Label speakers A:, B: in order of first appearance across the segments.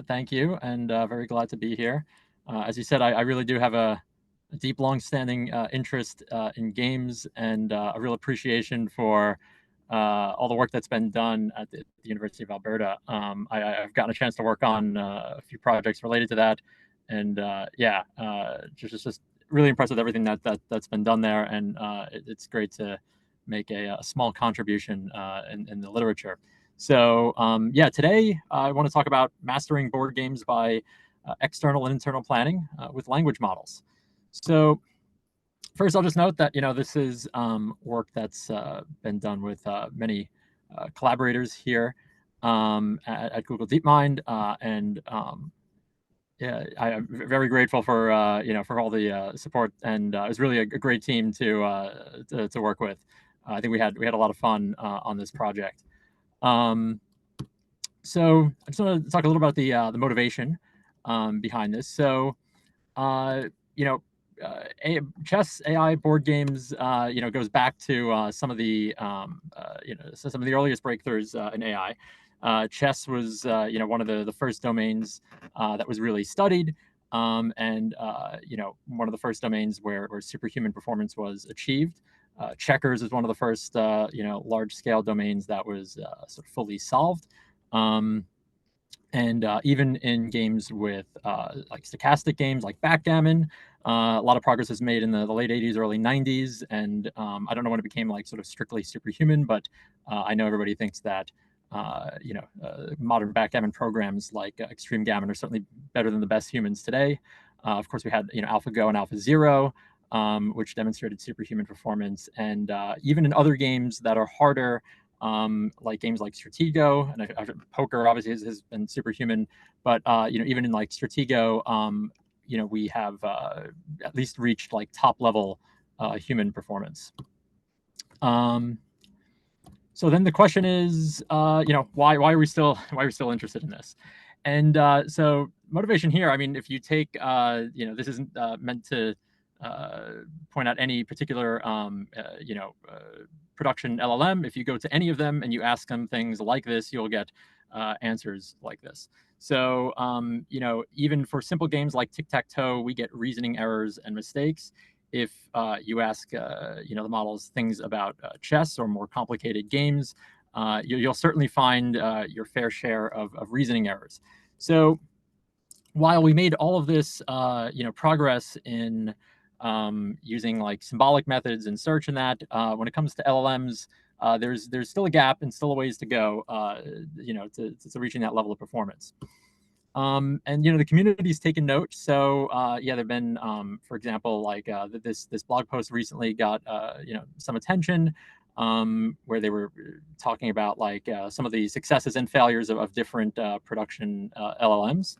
A: thank you, and very glad to be here. As you said, I really do have a deep, long-standing interest in games and a real appreciation for all the work that's been done at the University of Alberta. I've gotten a chance to work on a few projects related to that, and just really impressed with everything that's been done there, and it's great to make a small contribution in the literature. So yeah, today I want to talk about mastering board games by external and internal planning with language models. So first, I'll just note that this is work that's been done with many collaborators here at Google DeepMind, and yeah, I'm very grateful for for all the support, and it was really a great team to work with. I think we had a lot of fun on this project. So I just want to talk a little about the motivation behind this. So chess AI board games goes back to some of the some of the earliest breakthroughs in AI. Chess was one of the first domains that was really studied, and one of the first domains where superhuman performance was achieved. Checkers is one of the first large scale domains that was sort of fully solved. And even in games with like stochastic games like backgammon, a lot of progress is made in the late 80s, early 90s, and I don't know when it became like sort of strictly superhuman, but I know everybody thinks that modern backgammon programs like Extreme Gammon are certainly better than the best humans today. Of course, we had AlphaGo and AlphaZero, which demonstrated superhuman performance, and even in other games that are harder, like games like Stratego, and poker obviously has been superhuman, but even in like Stratego, we have at least reached like top level human performance. So then the question is, why are we still interested in this? And so motivation here, I mean, if you take, this isn't meant to point out any particular, production LLM. If you go to any of them and you ask them things like this, you'll get answers like this. So, even for simple games like tic-tac-toe, we get reasoning errors and mistakes. If you ask, the models things about chess or more complicated games, you'll certainly find your fair share of reasoning errors. So, while we made all of this, progress in using like symbolic methods and search and that, when it comes to LLMs, there's still a gap and still a ways to go, to reaching that level of performance. And the community's taken note. So there've been, for example, like this blog post recently got some attention, where they were talking about like some of the successes and failures of different production LLMs.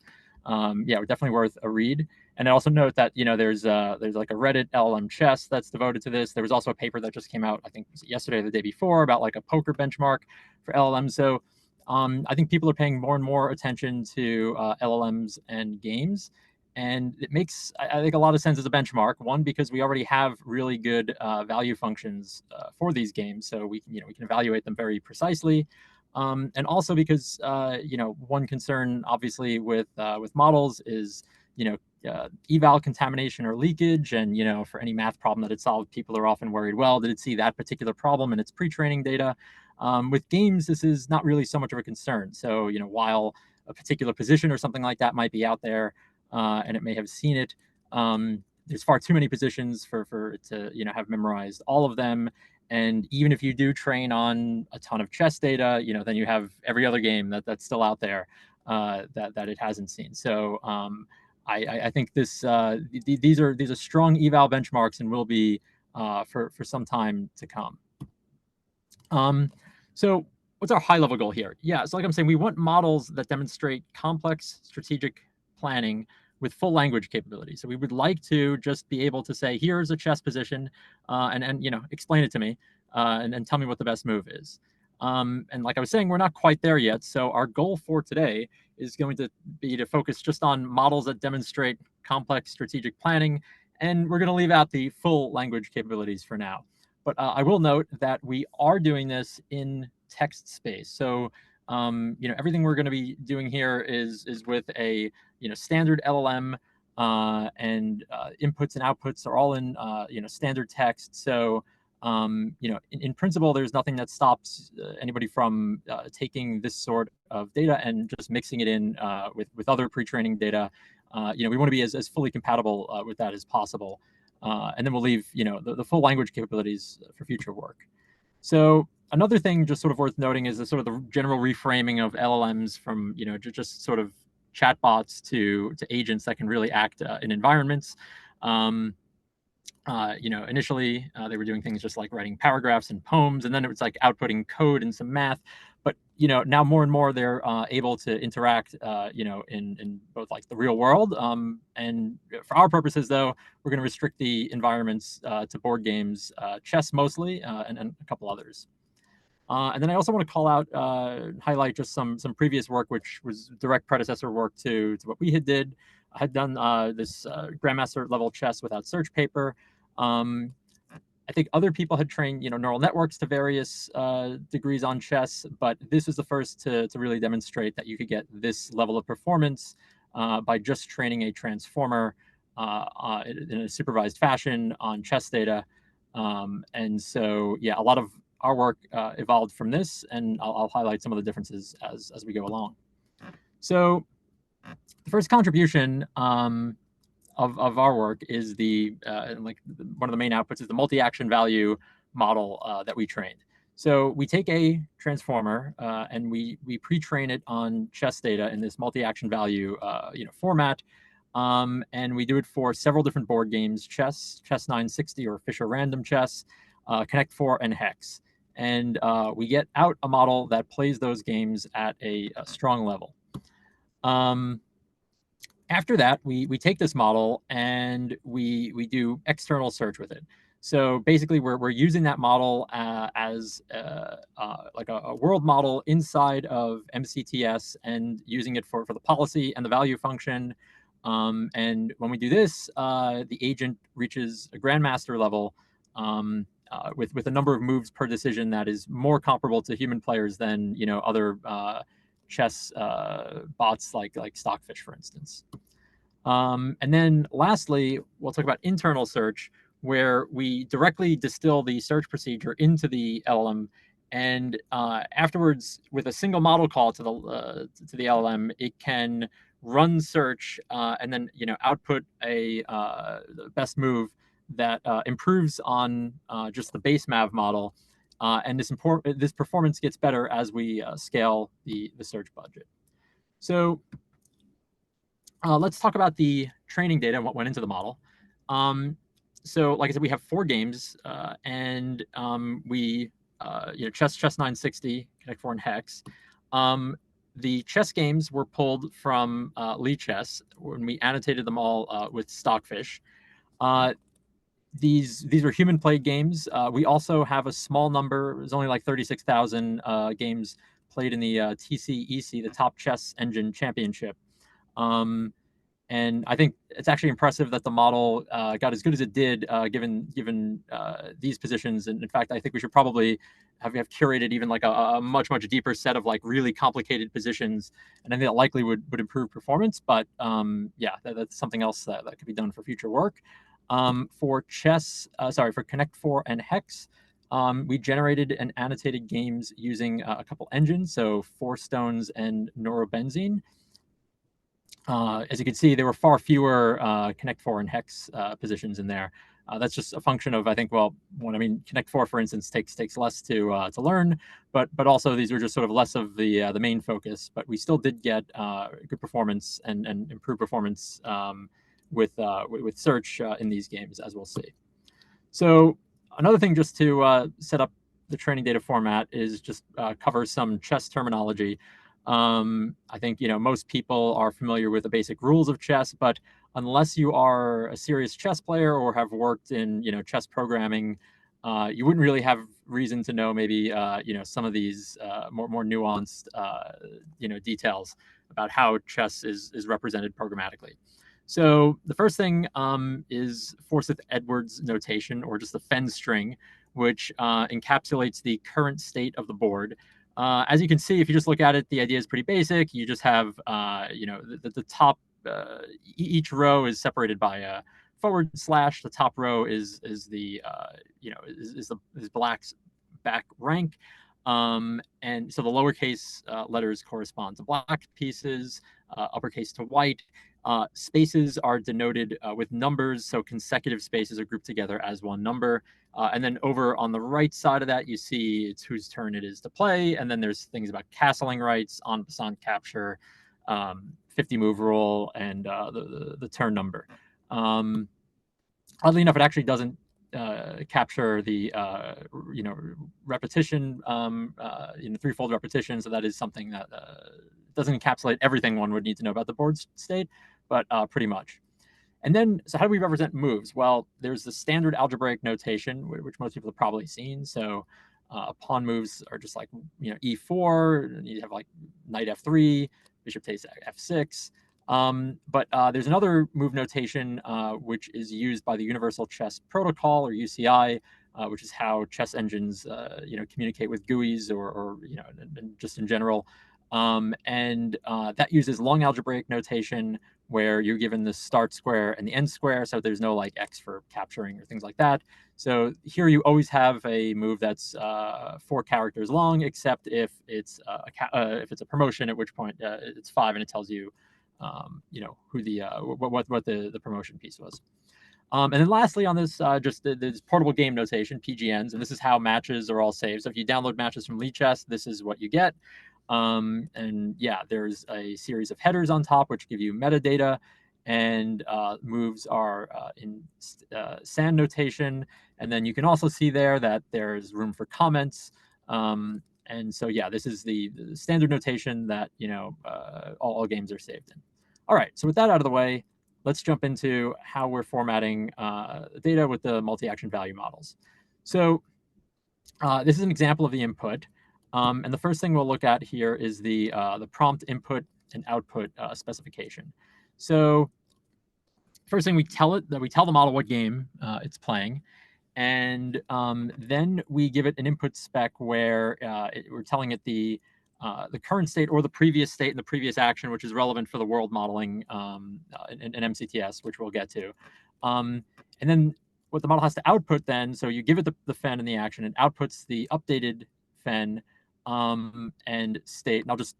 A: Definitely worth a read. And I also note that there's like a Reddit LLM chess that's devoted to this. There was also a paper that just came out, I think yesterday or the day before, about like a poker benchmark for LLMs. So I think people are paying more and more attention to LLMs and games, and it makes, I think, a lot of sense as a benchmark. One, because we already have really good value functions for these games, so we can evaluate them very precisely. And also because one concern obviously with models is eval contamination or leakage, and for any math problem that it solved, people are often worried, well, did it see that particular problem in its pre-training data? With games, this is not really so much of a concern. So while a particular position or something like that might be out there, and it may have seen it, there's far too many positions for it to have memorized all of them. And even if you do train on a ton of chess data, then you have every other game that's still out there that it hasn't seen. So I think these are strong eval benchmarks and will be for some time to come. So what's our high level goal here? Yeah, so like I'm saying, we want models that demonstrate complex strategic planning with full language capability. So we would like to just be able to say, here's a chess position, and explain it to me, and tell me what the best move is. And like I was saying, we're not quite there yet. So our goal for today is going to be to focus just on models that demonstrate complex strategic planning, and we're going to leave out the full language capabilities for now. But I will note that we are doing this in text space. So Everything we're going to be doing here is with a standard LLM, and inputs and outputs are all in standard text. So in principle, there's nothing that stops anybody from taking this sort of data and just mixing it in with other pre-training data. We want to be as fully compatible with that as possible, and then we'll leave the full language capabilities for future work. So another thing just sort of worth noting is the sort of the general reframing of LLMs from just sort of chatbots to agents that can really act in environments. Initially they were doing things just like writing paragraphs and poems, and then it was like outputting code and some math. But now more and more they're able to interact, in both like the real world. And for our purposes, though, we're going to restrict the environments to board games, chess mostly, and a couple others. And then I also want to call out, highlight just some previous work, which was direct predecessor work to what we did. I had done this Grandmaster-level chess without search paper. I think other people had trained neural networks to various degrees on chess, but this was the first to really demonstrate that you could get this level of performance by just training a transformer in a supervised fashion on chess data. And so, yeah, a lot of our work evolved from this, and I'll highlight some of the differences as we go along. So the first contribution of our work is one of the main outputs is the multi-action value model that we trained. So we take a transformer and we pre-train it on chess data in this multi-action value format, and we do it for several different board games: chess, chess 960 or Fischer Random chess, Connect 4, and Hex. And we get out a model that plays those games at a strong level. After that, we take this model and we do external search with it. So basically, we're using that model as like a world model inside of MCTS and using it for the policy and the value function. And when we do this, the agent reaches a Grandmaster level with a number of moves per decision that is more comparable to human players than other chess bots like Stockfish, for instance. And then lastly, we'll talk about internal search, where we directly distill the search procedure into the LLM, and afterwards, with a single model call to the LLM, it can run search and then output a best move that improves on just the base MAV model. And this performance gets better as we scale the search budget. So let's talk about the training data and what went into the model. So like I said, we have 4 games, and we chess 960, Connect 4, and Hex. The chess games were pulled from Lichess when we annotated them all with Stockfish. These were human played games. We also have a small number. There's only like 36,000 games played in the TCEC, the Top Chess Engine Championship. And I think it's actually impressive that the model got as good as it did, given these positions. And in fact, I think we should probably have curated even like a much deeper set of like really complicated positions, and I think that likely would improve performance. But yeah, that's something else that could be done for future work. For Connect 4 and Hex, we generated and annotated games using a couple engines, so Four Stones and Neurobenzene. As you can see, there were far fewer Connect 4 and Hex positions in there. That's just a function of, I think, Connect 4, for instance, takes less to learn, but also these were just sort of less of the main focus. But we still did get good performance and improved performance with search in these games, as we'll see. So another thing, just to set up the training data format, is just cover some chess terminology. I think most people are familiar with the basic rules of chess, but unless you are a serious chess player or have worked in chess programming, you wouldn't really have reason to know maybe some of these more nuanced details about how chess is represented programmatically. So the first thing is Forsyth-Edwards notation, or just the Fen string, which encapsulates the current state of the board. As you can see, if you just look at it, the idea is pretty basic. You just have, the top, each row is separated by a forward slash. The top row is the, is black's back rank. And so the lowercase letters correspond to black pieces, uppercase to white. Spaces are denoted with numbers, so consecutive spaces are grouped together as one number. And then over on the right side of that, you see it's whose turn it is to play. And then there's things about castling rights, en passant capture, 50 move rule, and the turn number. Oddly enough, it actually doesn't capture the repetition, threefold repetition. So that is something that doesn't encapsulate everything one would need to know about the board state, but pretty much. And then, so how do we represent moves? Well, there's the standard algebraic notation, which most people have probably seen. So pawn moves are just like, e4, and you have like knight f3, bishop takes f6. But there's another move notation which is used by the Universal Chess Protocol, or UCI, which is how chess engines, communicate with GUIs or and just in general. And that uses long algebraic notation where you're given the start square and the end square, so there's no like X for capturing or things like that. So here you always have a move that's 4 characters long, except if it's a promotion, at which point it's 5 and it tells you, who the what the promotion piece was. And then lastly on this, just this portable game notation, PGNs, and this is how matches are all saved. So if you download matches from Lichess, this is what you get. And yeah, there's a series of headers on top which give you metadata, and moves are in SAN notation. And then you can also see there that there's room for comments. And so yeah, this is the standard notation that all games are saved in. All right, so with that out of the way, let's jump into how we're formatting data with the multi-action value models. So this is an example of the input. And the first thing we'll look at here is the prompt input and output specification. So first thing we tell the model what game it's playing, and then we give it an input spec where we're telling it the current state or the previous state and the previous action, which is relevant for the world modeling in MCTS, which we'll get to. And then what the model has to output then, so you give it the fen and the action, and outputs the updated fen and state. And I'll just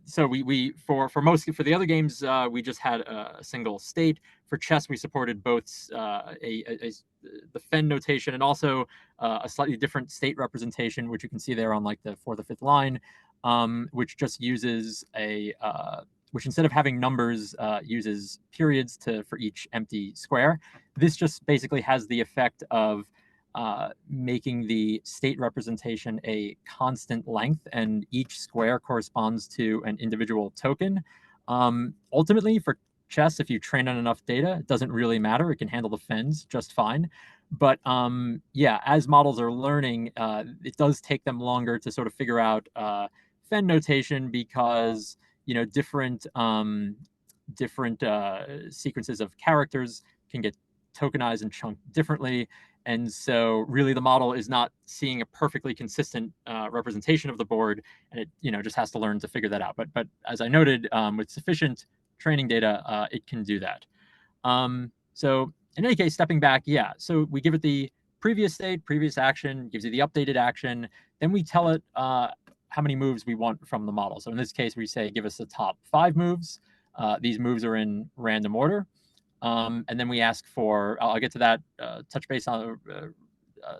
A: so we for the other games we just had a single state. For chess, we supported both the fen notation and also a slightly different state representation, which you can see there on like the 4th or 5th line, which just uses which instead of having numbers uses periods for each empty square. This just basically has the effect of making the state representation a constant length, and each square corresponds to an individual token. Ultimately, for chess, if you train on enough data, it doesn't really matter. It can handle the fens just fine. But yeah, as models are learning, it does take them longer to sort of figure out fen notation, because different sequences of characters can get tokenized and chunked differently. And so really the model is not seeing a perfectly consistent representation of the board, and it just has to learn to figure that out. But as I noted, with sufficient training data, it can do that. So in any case, stepping back, yeah, so we give it the previous state, previous action, gives you the updated action. Then we tell it how many moves we want from the model. So in this case, we say, give us the top 5 moves. These moves are in random order. And then we ask for, I'll get to that, touch base on,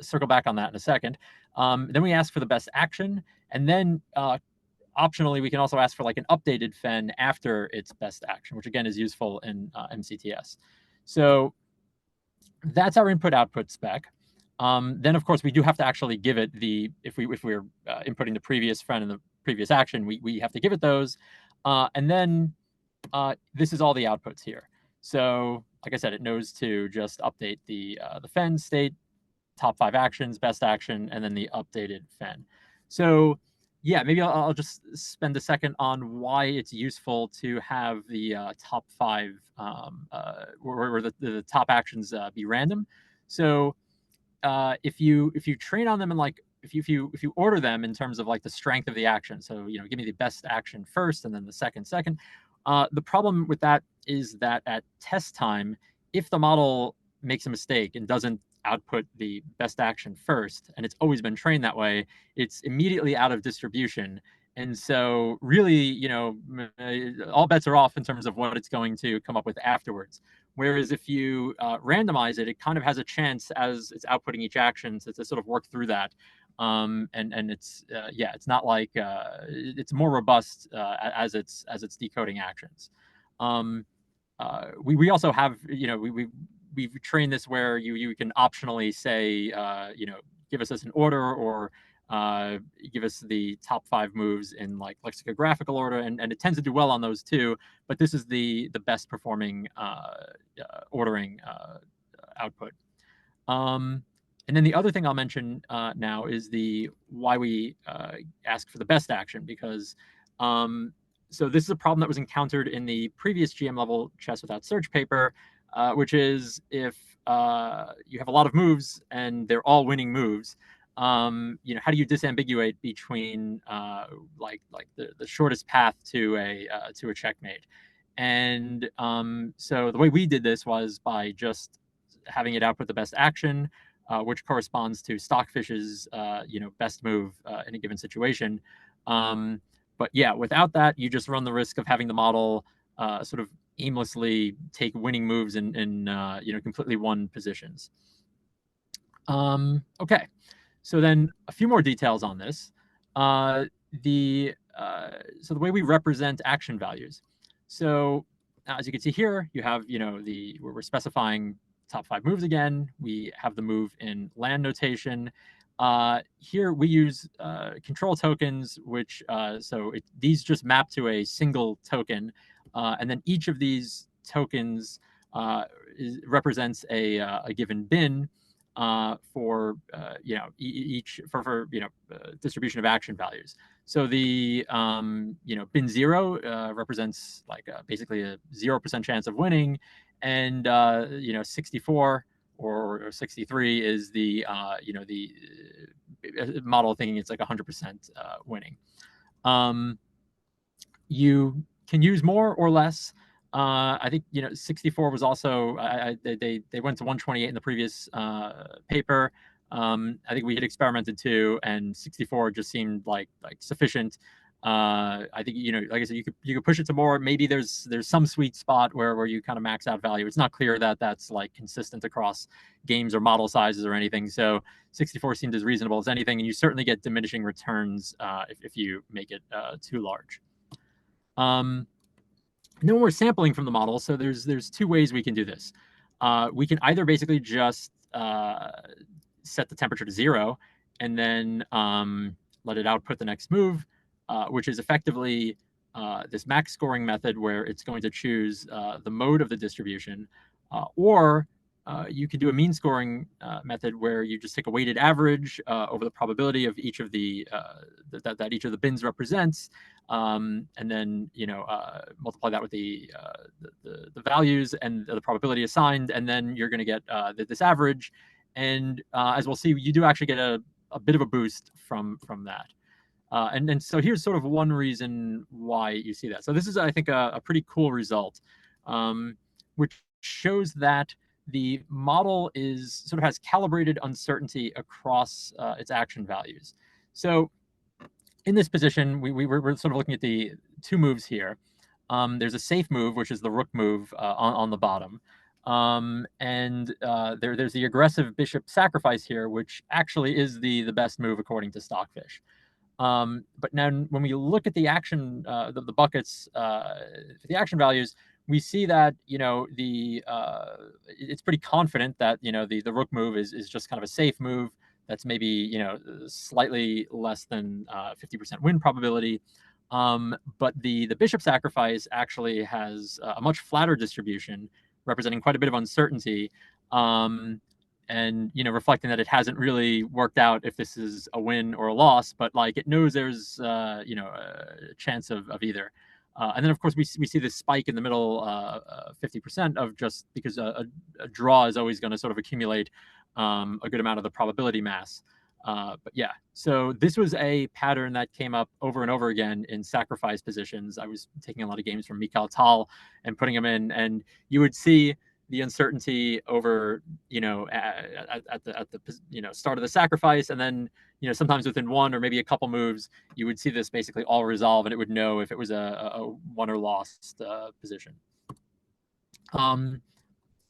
A: circle back on that in a second. Then we ask for the best action. And then optionally, we can also ask for like an updated fen after its best action, which again is useful in MCTS. So that's our input-output spec. Then, of course, we do have to actually give it if we're inputting the previous fen and the previous action, we have to give it those. And then this is all the outputs here. So, like I said, it knows to just update the fen state, top 5 actions, best action, and then the updated fen. So, yeah, maybe I'll just spend a second on why it's useful to have the top 5 or the top actions be random. So, if you train on them in like if you order them in terms of like the strength of the action, so give me the best action first and then the second. The problem with that is that at test time, if the model makes a mistake and doesn't output the best action first, and it's always been trained that way, it's immediately out of distribution. And so really, all bets are off in terms of what it's going to come up with afterwards. Whereas if you randomize it, it kind of has a chance as it's outputting each action to sort of work through that. And it's it's not like it's more robust as it's decoding actions. We also have we've trained this where you can optionally say give us as an order, or give us the top 5 moves in like lexicographical order, and it tends to do well on those too. But this is the best performing ordering output. And then the other thing I'll mention now is why we ask for the best action, because so this is a problem that was encountered in the previous GM level chess without search paper, which is if you have a lot of moves and they're all winning moves, how do you disambiguate between like the shortest path to a checkmate? And so the way we did this was by just having it output the best action, which corresponds to Stockfish's best move in a given situation. But yeah, without that, you just run the risk of having the model sort of aimlessly take winning moves in completely won positions. Okay, so then a few more details on this. So the way we represent action values. So as you can see here, you have we're specifying top 5 moves again. We have the move in land notation. Here we use control tokens, which these just map to a single token, and then each of these tokens represents a given bin for each for distribution of action values. So the bin 0 represents like basically a 0% chance of winning, and 64 or 63 is the model thinking it's like 100% winning. You can use more or less. I think 64 was also they went to 128 in the previous paper. I think we had experimented too, and 64 just seemed like sufficient. I think like I said, you could push it to more. Maybe there's some sweet spot where you kind of max out value. It's not clear that that's like consistent across games or model sizes or anything. So 64 seemed as reasonable as anything, and you certainly get diminishing returns if you make it too large. And then we're sampling from the model. So there's 2 ways we can do this. We can either basically just set the temperature to 0 and then let it output the next move, which is effectively this max scoring method where it's going to choose the mode of the distribution, or you can do a mean scoring method where you just take a weighted average over the probability of each of that each of the bins represents, and then multiply that with the values and the probability assigned, and then you're going to get this average. And as we'll see, you do actually get a bit of a boost from that. And so here's sort of one reason why you see that. So this is, I think, a pretty cool result, which shows that the model sort of has calibrated uncertainty across its action values. So in this position, we're sort of looking at the 2 moves here. There's a safe move, which is the rook move on the bottom. And there's the aggressive bishop sacrifice here, which actually is the best move according to Stockfish. But now when we look at the action, the buckets, the action values, we see that it's pretty confident that the rook move is just kind of a safe move that's maybe slightly less than 50% win probability. But the bishop sacrifice actually has a much flatter distribution, representing quite a bit of uncertainty, and reflecting that it hasn't really worked out if this is a win or a loss, but like it knows there's a chance of either. And then of course we see this spike in the middle, 50% of just because a draw is always going to sort of accumulate a good amount of the probability mass. But yeah, so this was a pattern that came up over and over again in sacrifice positions. I was taking a lot of games from Mikhail Tal and putting them in, and you would see the uncertainty over, at the start of the sacrifice, and then sometimes within one or maybe a couple moves, you would see this basically all resolve, and it would know if it was a won or lost position.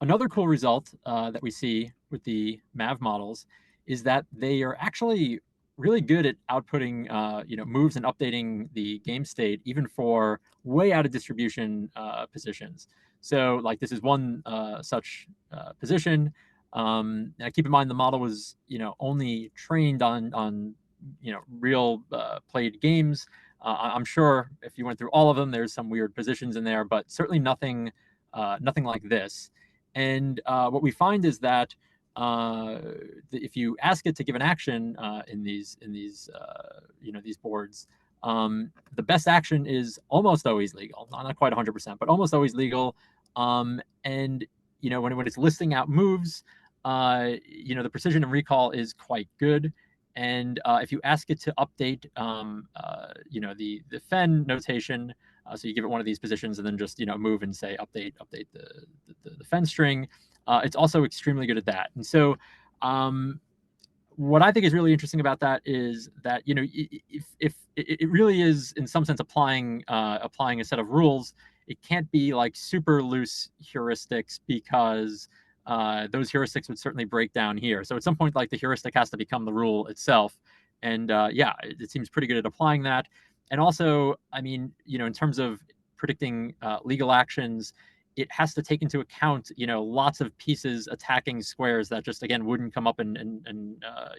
A: Another cool result that we see with the MAV models is that they are actually really good at outputting moves and updating the game state even for way out of distribution positions. So like this is one such position. Now keep in mind the model was only trained on real played games. I'm sure if you went through all of them, there's some weird positions in there, but certainly nothing like this. And what we find is that if you ask it to give an action in these boards, the best action is almost always legal. Not quite 100%, but almost always legal. And when it's listing out moves, the precision and recall is quite good. And if you ask it to update, the Fen notation, so you give it one of these positions and then just move and say update the Fen string. It's also extremely good at that. And so what I think is really interesting about that is that if it really is in some sense applying a set of rules, it can't be like super loose heuristics because those heuristics would certainly break down here. So at some point, like the heuristic has to become the rule itself. And it seems pretty good at applying that. And also, I mean, in terms of predicting legal actions, it has to take into account, lots of pieces attacking squares that just again wouldn't come up in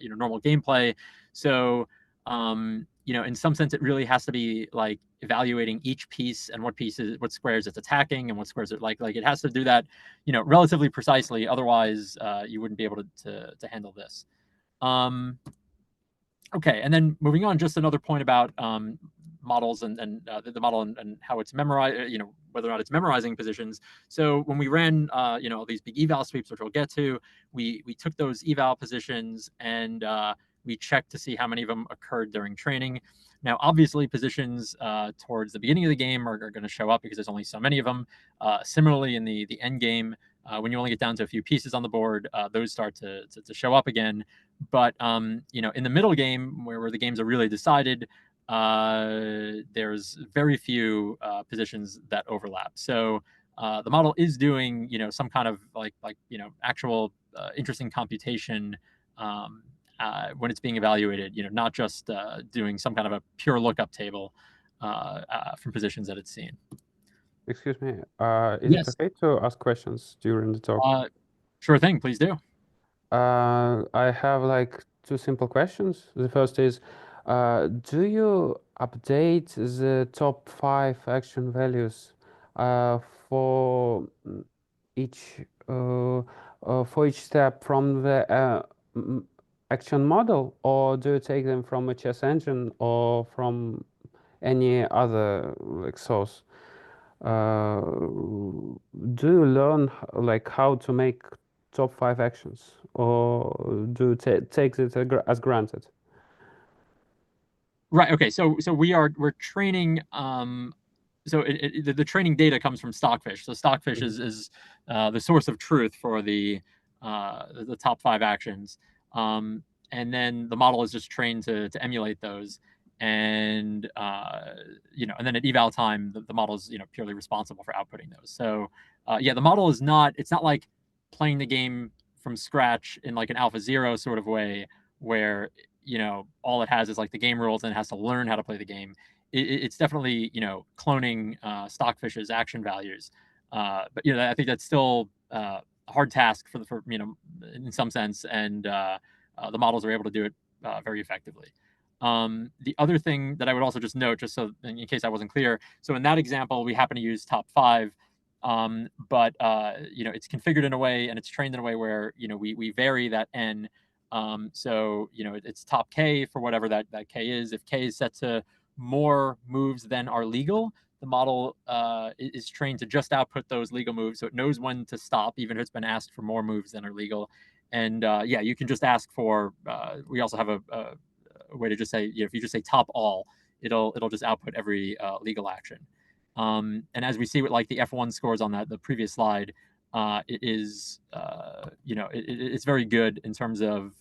A: normal gameplay. So in some sense, it really has to be like evaluating each piece and what squares it's attacking and what squares it like it has to do that, relatively precisely. Otherwise, you wouldn't be able to handle this. Okay, and then moving on, just another point about models and the model and how it's memorized, whether or not it's memorizing positions. So when we ran, these big eval sweeps, which we'll get to, we took those eval positions and we checked to see how many of them occurred during training. Now, obviously, positions towards the beginning of the game are going to show up because there's only so many of them. Similarly, in the end game, when you only get down to a few pieces on the board, those start to show up again. But in the middle game, where the games are really decided, there's very few positions that overlap. So the model is doing some kind of actual interesting computation when it's being evaluated. Not just doing some kind of a pure lookup table from positions that it's seen.
B: Excuse me. Is
A: Yes.
B: it okay to ask questions during the talk?
A: Sure thing. Please do.
B: I have like two simple questions. The first is, do you update the top 5 action values for each step from the action model, or do you take them from a chess engine or from any other like source? Do you learn like how to make top 5 actions, or do you take it as granted?
A: Right. Okay. So we're training. So the training data comes from Stockfish. So Stockfish is the source of truth for the top 5 actions, and then the model is just trained to emulate those, and and then at eval time, the model is purely responsible for outputting those. So the model is not. It's not like playing the game from scratch in like an AlphaZero sort of way, where all it has is like the game rules and it has to learn how to play the game. It's definitely cloning Stockfish's action values, but I think that's still a hard task for in some sense, and the models are able to do it very effectively. The other thing that I would also just note, just so in case I wasn't clear, so in that example we happen to use top 5, but it's configured in a way and it's trained in a way where we vary that n. So it's top k for whatever that k is. If k is set to more moves than are legal, the model is trained to just output those legal moves, so it knows when to stop, even if it's been asked for more moves than are legal. And yeah, you can just ask for. We also have a way to just say, if you just say top all, it'll just output every legal action. And as we see with like the F1 scores on the previous slide, it is it's very good in terms of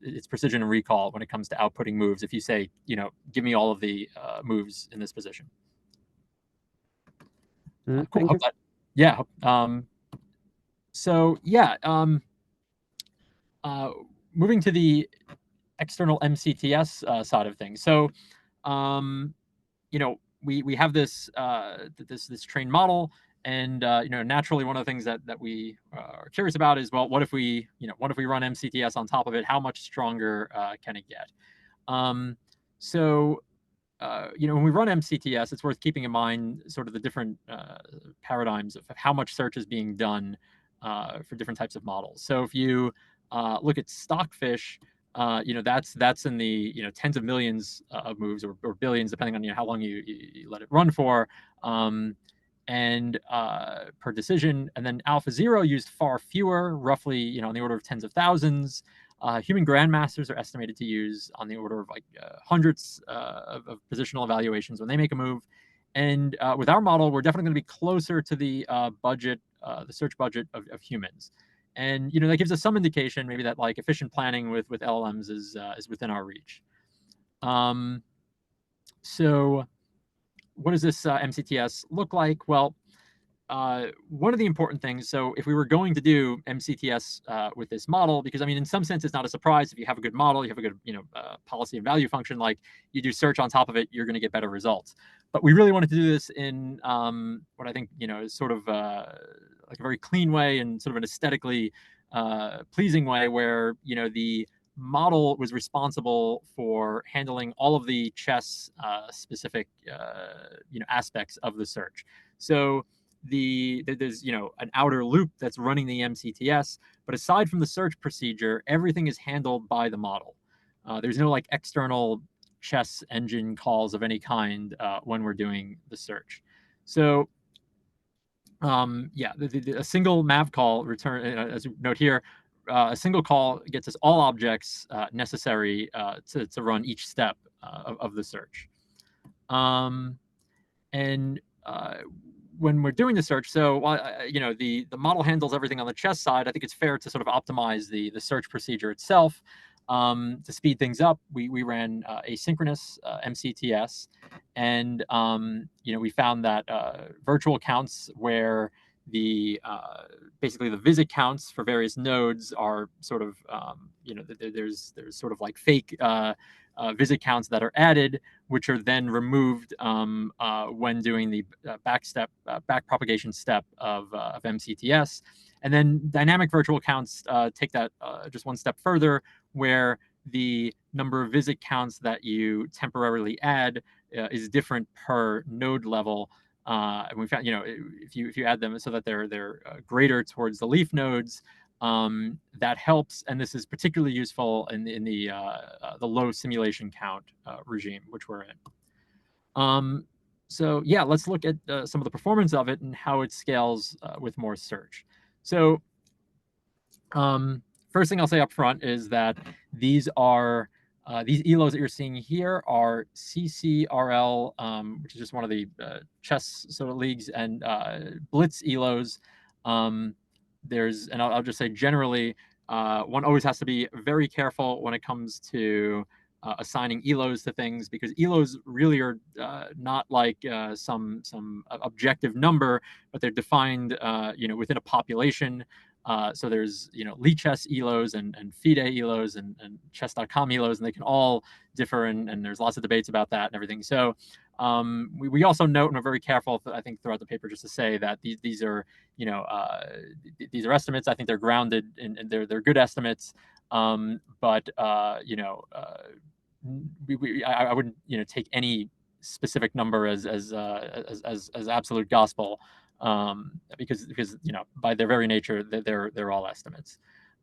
A: its precision and recall when it comes to outputting moves. If you say, give me all of the moves in this position. Cool.
B: Thank you.
A: Yeah. So yeah. Moving to the external MCTS side of things. So, we have this this trained model, and naturally one of the things that we are curious about is, well, what if we run MCTS on top of it? How much stronger can it get? So when we run MCTS, it's worth keeping in mind sort of the different paradigms of how much search is being done for different types of models. So if you look at Stockfish, that's in the tens of millions of moves or billions, depending on how long you let it run for, and per decision. And then AlphaZero used far fewer, roughly on the order of tens of thousands. Human Grandmasters are estimated to use on the order of like hundreds of positional evaluations when they make a move. And with our model, we're definitely going to be closer to the budget, the search budget of humans. And that gives us some indication maybe that like efficient planning with LLMs is within our reach. So what does this MCTS look like? Well, one of the important things, so if we were going to do MCTS with this model, because I mean, in some sense, it's not a surprise. If you have a good model, you have a good policy and value function, like you do search on top of it, you're going to get better results. But we really wanted to do this in what I think is sort of like a very clean way and sort of an aesthetically pleasing way, where the model was responsible for handling all of the chess specific aspects of the search. So there's an outer loop that's running the MCTS, but aside from the search procedure, everything is handled by the model. There's no like external chess engine calls of any kind when we're doing the search. So a single mav call return, as you note here, a single call gets us all objects necessary to run each step of the search. And when we're doing the search, so the model handles everything on the chess side, I think it's fair to sort of optimize the search procedure itself. To speed things up, we ran asynchronous MCTS, and we found that virtual counts where the basically the visit counts for various nodes are sort of there's sort of like fake visit counts that are added, which are then removed when doing the back propagation step of MCTS. And then dynamic virtual counts take that just one step further, where the number of visit counts that you temporarily add is different per node level. And we found, if you add them so that they're greater towards the leaf nodes, that helps. And this is particularly useful in the low simulation count regime, which we're in. So yeah, let's look at some of the performance of it and how it scales with more search. So first thing I'll say up front is that these are these ELOs that you're seeing here are CCRL, which is just one of the chess sort of leagues, and Blitz ELOs. And I'll just say generally, one always has to be very careful when it comes to assigning ELOs to things, because ELOs really are not like some objective number, but they're defined within a population. So there's Lichess ELOs and FIDE ELOs and chess.com ELOs, and they can all differ, and there's lots of debates about that and everything. So we also note, and we're very careful, I think, throughout the paper, just to say that these are these are estimates. I think they're grounded and they're good estimates, but I wouldn't take any specific number as absolute gospel, because by their very nature they're all estimates.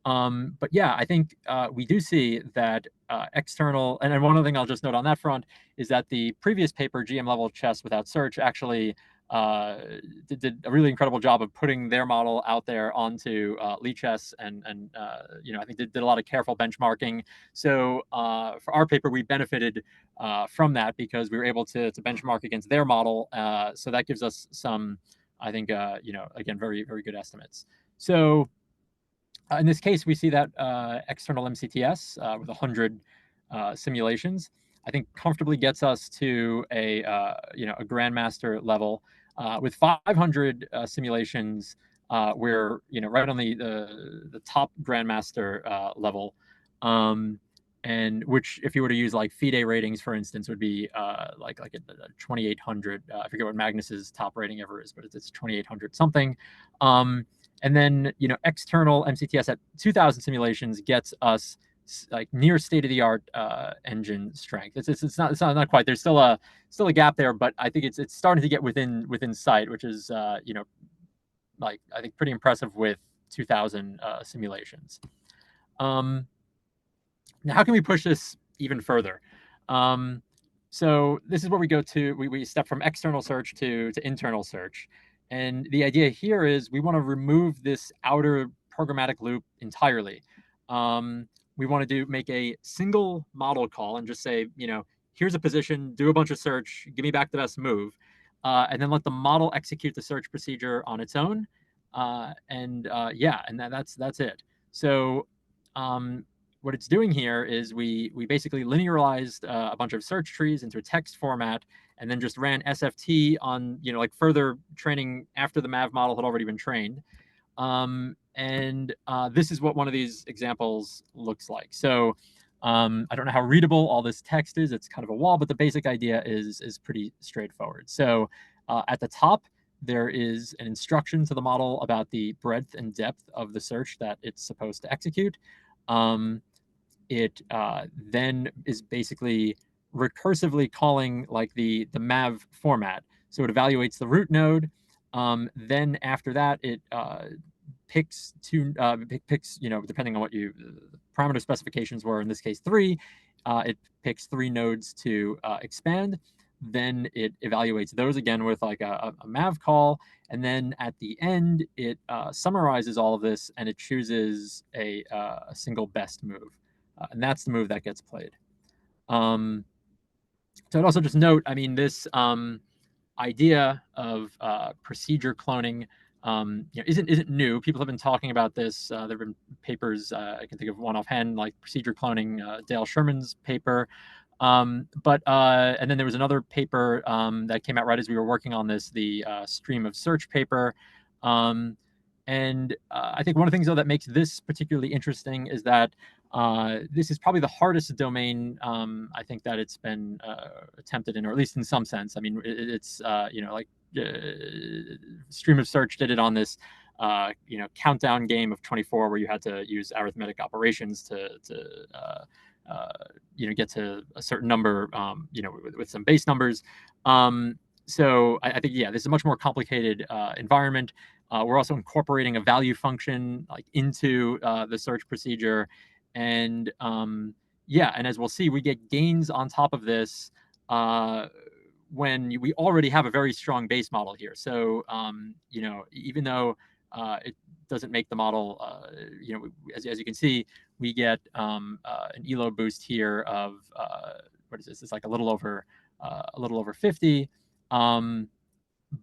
A: But yeah, I think we do see that external, and one other thing I'll just note on that front is that the previous paper, GM level chess without search, actually did a really incredible job of putting their model out there onto Lichess, and I think did a lot of careful benchmarking. So for our paper, we benefited from that because we were able to benchmark against their model. So that gives us some, I think, again, very, very good estimates. So in this case, we see that external MCTS with 100 simulations, I think comfortably gets us to a grandmaster level. With 500 simulations, we're right on the top grandmaster level, and which, if you were to use like FIDE ratings, for instance, would be like a 2800. I forget what Magnus's top rating ever is, but it's 2800 something. And then external MCTS at 2000 simulations gets us like near state-of-the-art engine strength. It's not quite. There's still a gap there, but I think it's starting to get within sight, which is like I think pretty impressive with 2000 simulations. Now, how can we push this even further? So this is where we go to. We step from external search to internal search, and the idea here is we want to remove this outer programmatic loop entirely. We want to make a single model call and just say, here's a position, do a bunch of search, give me back the best move, and then let the model execute the search procedure on its own. And that's it. So what it's doing here is we basically linearized a bunch of search trees into a text format, and then just ran SFT on like further training after the MAV model had already been trained. And this is what one of these examples looks like. So I don't know how readable all this text is. It's kind of a wall, but the basic idea is pretty straightforward. So at the top, there is an instruction to the model about the breadth and depth of the search that it's supposed to execute. It then is basically recursively calling like the MAV format. So it evaluates the root node. Then after that, it picks depending on what the parameter specifications were, in this case 3, it picks 3 nodes to expand. Then it evaluates those again with like a MAV call, and then at the end it summarizes all of this and it chooses a single best move, and that's the move that gets played. So I'd also just note, I mean, this idea of procedure cloning isn't new. People have been talking about this. There have been papers, I can think of one offhand, like procedure cloning, Dale Sherman's paper. And then there was another paper that came out right as we were working on this, the stream of search paper. And I think one of the things, though, that makes this particularly interesting is that this is probably the hardest domain I think that it's been attempted in, or at least in some sense. I mean, it's like stream of search did it on this countdown game of 24, where you had to use arithmetic operations to get to a certain number, with some base numbers. So I think, yeah, this is a much more complicated environment. We're also incorporating a value function like into the search procedure. And and as we'll see, we get gains on top of this when we already have a very strong base model here. So, even though it doesn't make the model, as you can see, we get an ELO boost here of what is this? It's like a little over 50.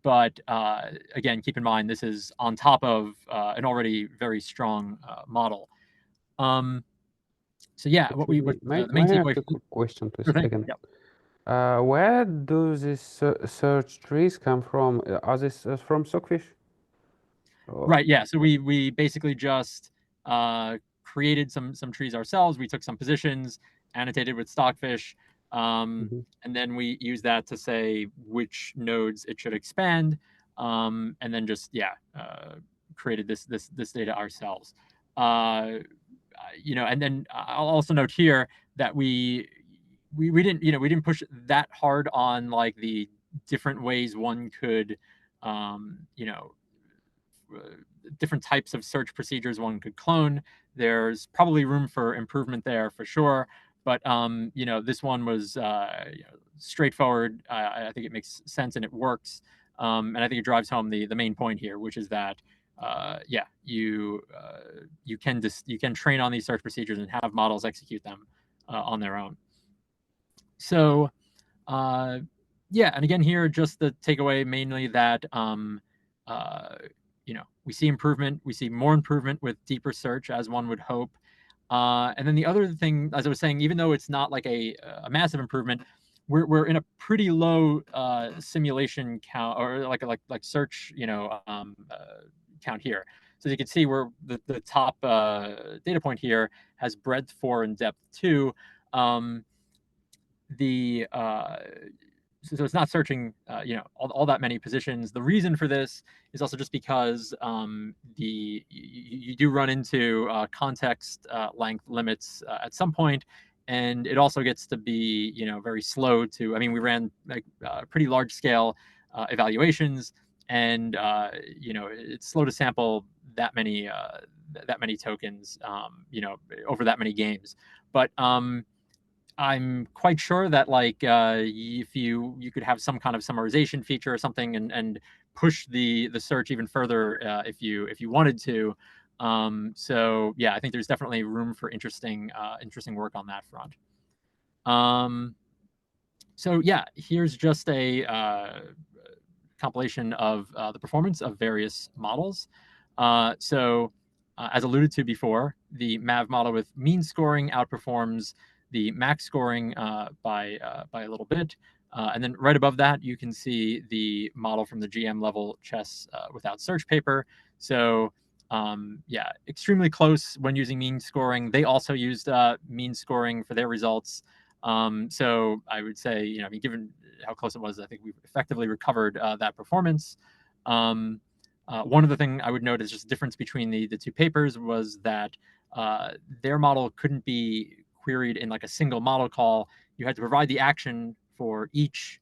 A: But again, keep in mind this is on top of an already very strong model. So yeah, the main
B: May I
A: takeaway.
B: ask a question, please?
A: Sure thing.
B: Again,
A: Yep.
B: where do these search trees come from? Are these from Stockfish?
A: Right. Yeah. So we basically just created some trees ourselves. We took some positions, annotated with Stockfish, and then we use that to say which nodes it should expand, and then just created this data ourselves. And then I'll also note here that we didn't push that hard on like the different ways one could different types of search procedures one could clone. There's probably room for improvement there for sure, but this one was straightforward. I think it makes sense and it works. And I think it drives home the main point here, which is that yeah, you can train on these search procedures and have models execute them on their own. So yeah, and again here, just the takeaway mainly that we see improvement, we see more improvement with deeper search, as one would hope. And then the other thing, as I was saying, even though it's not like a massive improvement, we're in a pretty low simulation count, or like search count here. So as you can see, we're the top data point here has breadth 4 and depth 2. So it's not searching all that many positions. The reason for this is also just because you do run into context length limits at some point, and it also gets to be very slow to. I mean, we ran like pretty large scale evaluations, and it's slow to sample that many tokens over that many games. But I'm quite sure that if you could have some kind of summarization feature or something, and push the search even further if you wanted to. So yeah, I think there's definitely room for interesting work on that front. So yeah, here's just a compilation of the performance of various models. So as alluded to before, the MAV model with mean scoring outperforms the max scoring by a little bit. And then right above that, you can see the model from the GM level chess without search paper. So yeah, extremely close when using mean scoring. They also used mean scoring for their results. So I would say, I mean, given how close it was, I think we've effectively recovered that performance. One other thing I would note is just the difference between the two papers was that their model couldn't be queried in like a single model call. You had to provide the action for each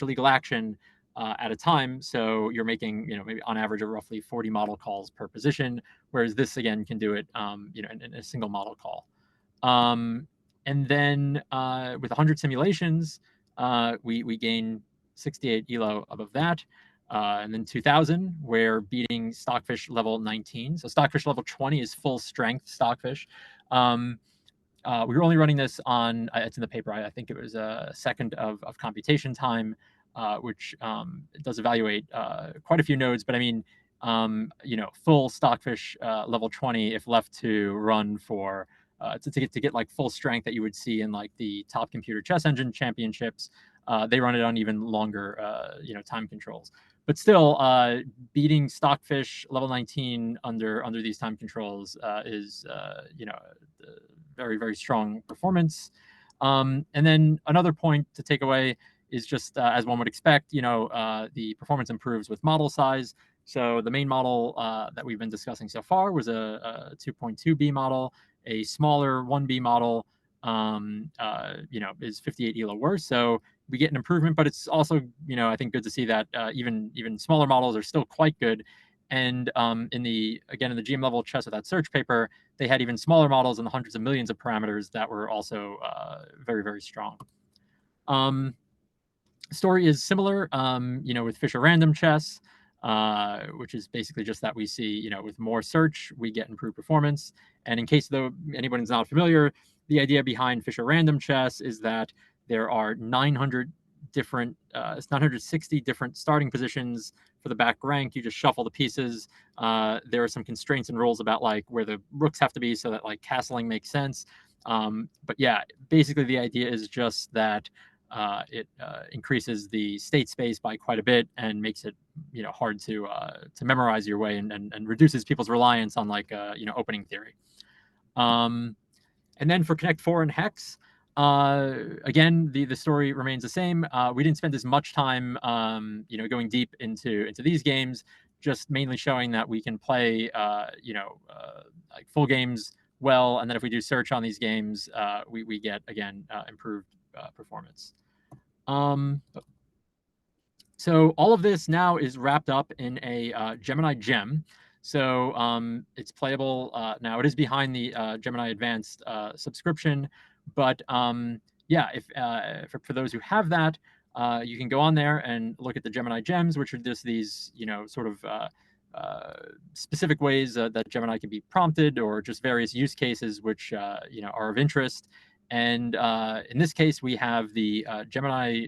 A: illegal action at a time. So you're making maybe on average of roughly 40 model calls per position, whereas this again can do it in a single model call. And then with 100 simulations, we gain 68 elo above that. And then 2000, we're beating Stockfish level 19. So Stockfish level 20 is full strength Stockfish. We were only running this on, it's in the paper, I think it was a second of computation time, which does evaluate quite a few nodes. But I mean, full Stockfish level 20, if left to run for, to get like full strength that you would see in like the top computer chess engine championships, they run it on even longer, time controls. But still, beating Stockfish level 19 under these time controls is, very, very strong performance. And then another point to take away is just as one would expect, the performance improves with model size. So the main model that we've been discussing so far was a 2.2B model. A smaller 1B model, is 58 ELO worse. So we get an improvement, but it's also, I think good to see that even smaller models are still quite good. And in the GM level chess without search paper, they had even smaller models and hundreds of millions of parameters that were also very, very strong. Story is similar, with Fischer Random chess, which is basically just that we see, with more search, we get improved performance. And in case though anyone's not familiar, the idea behind Fischer Random chess is that there are 960 different starting positions for the back rank. You just shuffle the pieces. There are some constraints and rules about like where the rooks have to be so that like castling makes sense. But yeah, basically the idea is just that it increases the state space by quite a bit and makes it hard to memorize your way, and reduces people's reliance on like opening theory. And then for Connect 4 and Hex, again, the story remains the same. We didn't spend as much time, going deep into these games, just mainly showing that we can play, like full games well, and then if we do search on these games, we get again improved performance. So all of this now is wrapped up in a Gemini gem. So it's playable now. It is behind the Gemini Advanced subscription, but yeah, if for those who have that, you can go on there and look at the Gemini gems, which are just these, sort of specific ways that Gemini can be prompted, or just various use cases which are of interest. And in this case, we have the Gemini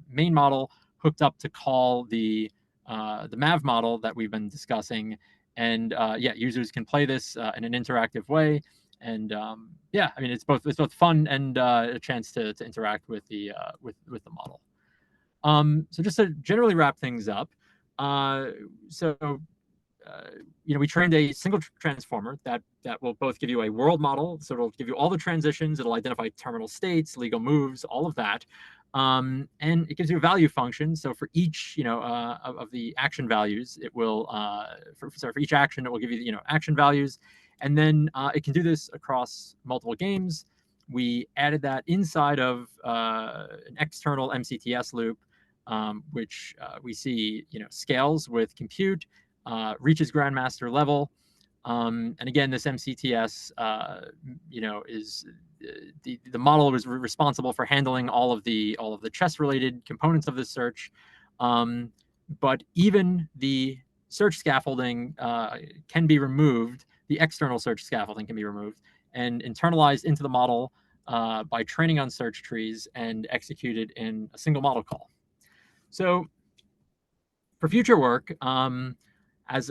A: main model hooked up to call the MAV model that we've been discussing. And yeah, users can play this in an interactive way. And yeah, I mean, it's both fun and a chance to interact with the model. So just to generally wrap things up, we trained a single transformer that will both give you a world model, so it'll give you all the transitions, it'll identify terminal states, legal moves, all of that, and it gives you a value function. So for each of the action values, it will for each action, it will give you action values, and then it can do this across multiple games. We added that inside of an external MCTS loop, which we see scales with compute, reaches Grandmaster-level. And again, this MCTS, is the model was responsible for handling all of the chess-related components of the search. But even the search scaffolding can be removed. The external search scaffolding can be removed and internalized into the model by training on search trees and executed in a single model call. So for future work, as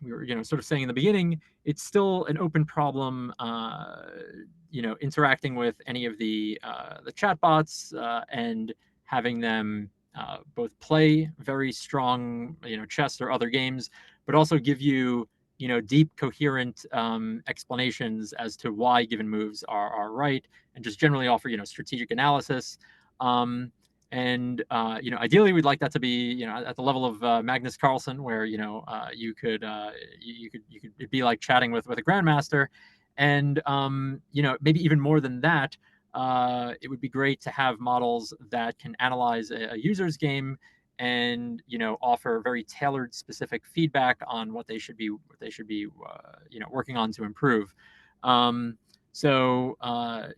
A: we were sort of saying in the beginning, it's still an open problem, interacting with any of the chatbots and having them both play very strong chess or other games, but also give you deep, coherent explanations as to why given moves are right, and just generally offer strategic analysis. And ideally, we'd like that to be at the level of Magnus Carlsen, where you could it'd be like chatting with a grandmaster, and maybe even more than that. It would be great to have models that can analyze a user's game and offer very tailored, specific feedback on what they should be working on to improve. So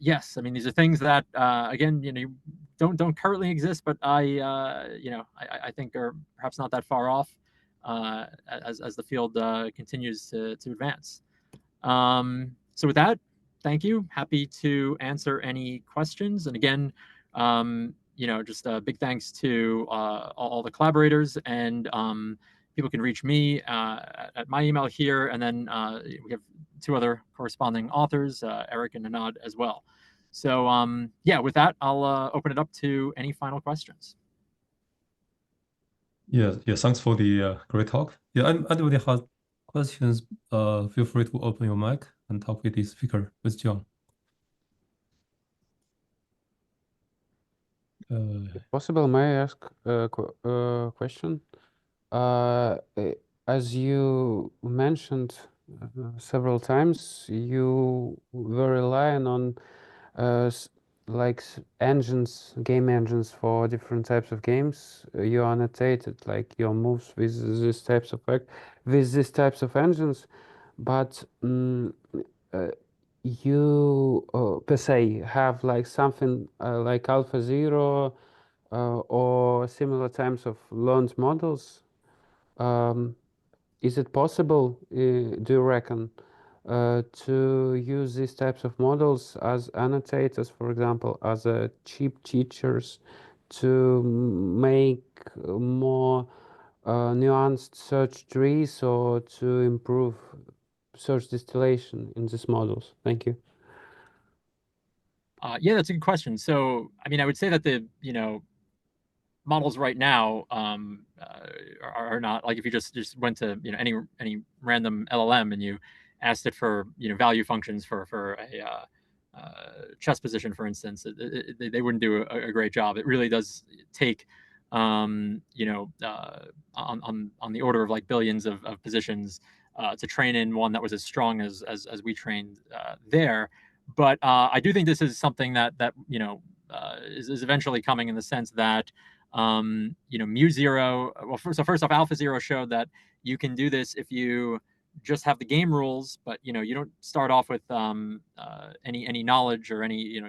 A: yes, I mean, these are things that again don't currently exist, but I think are perhaps not that far off as the field continues to advance. So with that, thank you. Happy to answer any questions. And again, just a big thanks to all the collaborators, and people can reach me at my email here, and then we have two other corresponding authors, Eric and Anand as well. So yeah, with that, I'll open it up to any final questions.
C: Yeah, thanks for the great talk. Yeah, anybody has questions, feel free to open your mic and talk with the speaker, with John.
B: Possible, may I ask a question? As you mentioned several times, you were relying on like game engines for different types of games. You annotated like your moves with these types of engines, but you per se have like something like AlphaZero or similar types of learned models. Is it possible, do you reckon, to use these types of models as annotators, for example, as cheap teachers, to make more nuanced search trees, or to improve search distillation in these models? Thank you.
A: Yeah, that's a good question. So, I mean, I would say that the models right now are not, like, if you just went to any random LLM and you asked it for value functions for a chess position, for instance, they wouldn't do a great job. It really does take on the order of like billions of positions to train in one that was as strong as we trained there. But I do think this is something that is eventually coming, in the sense that mu0, well, first off, AlphaZero showed that you can do this if you just have the game rules, but you don't start off with any knowledge or any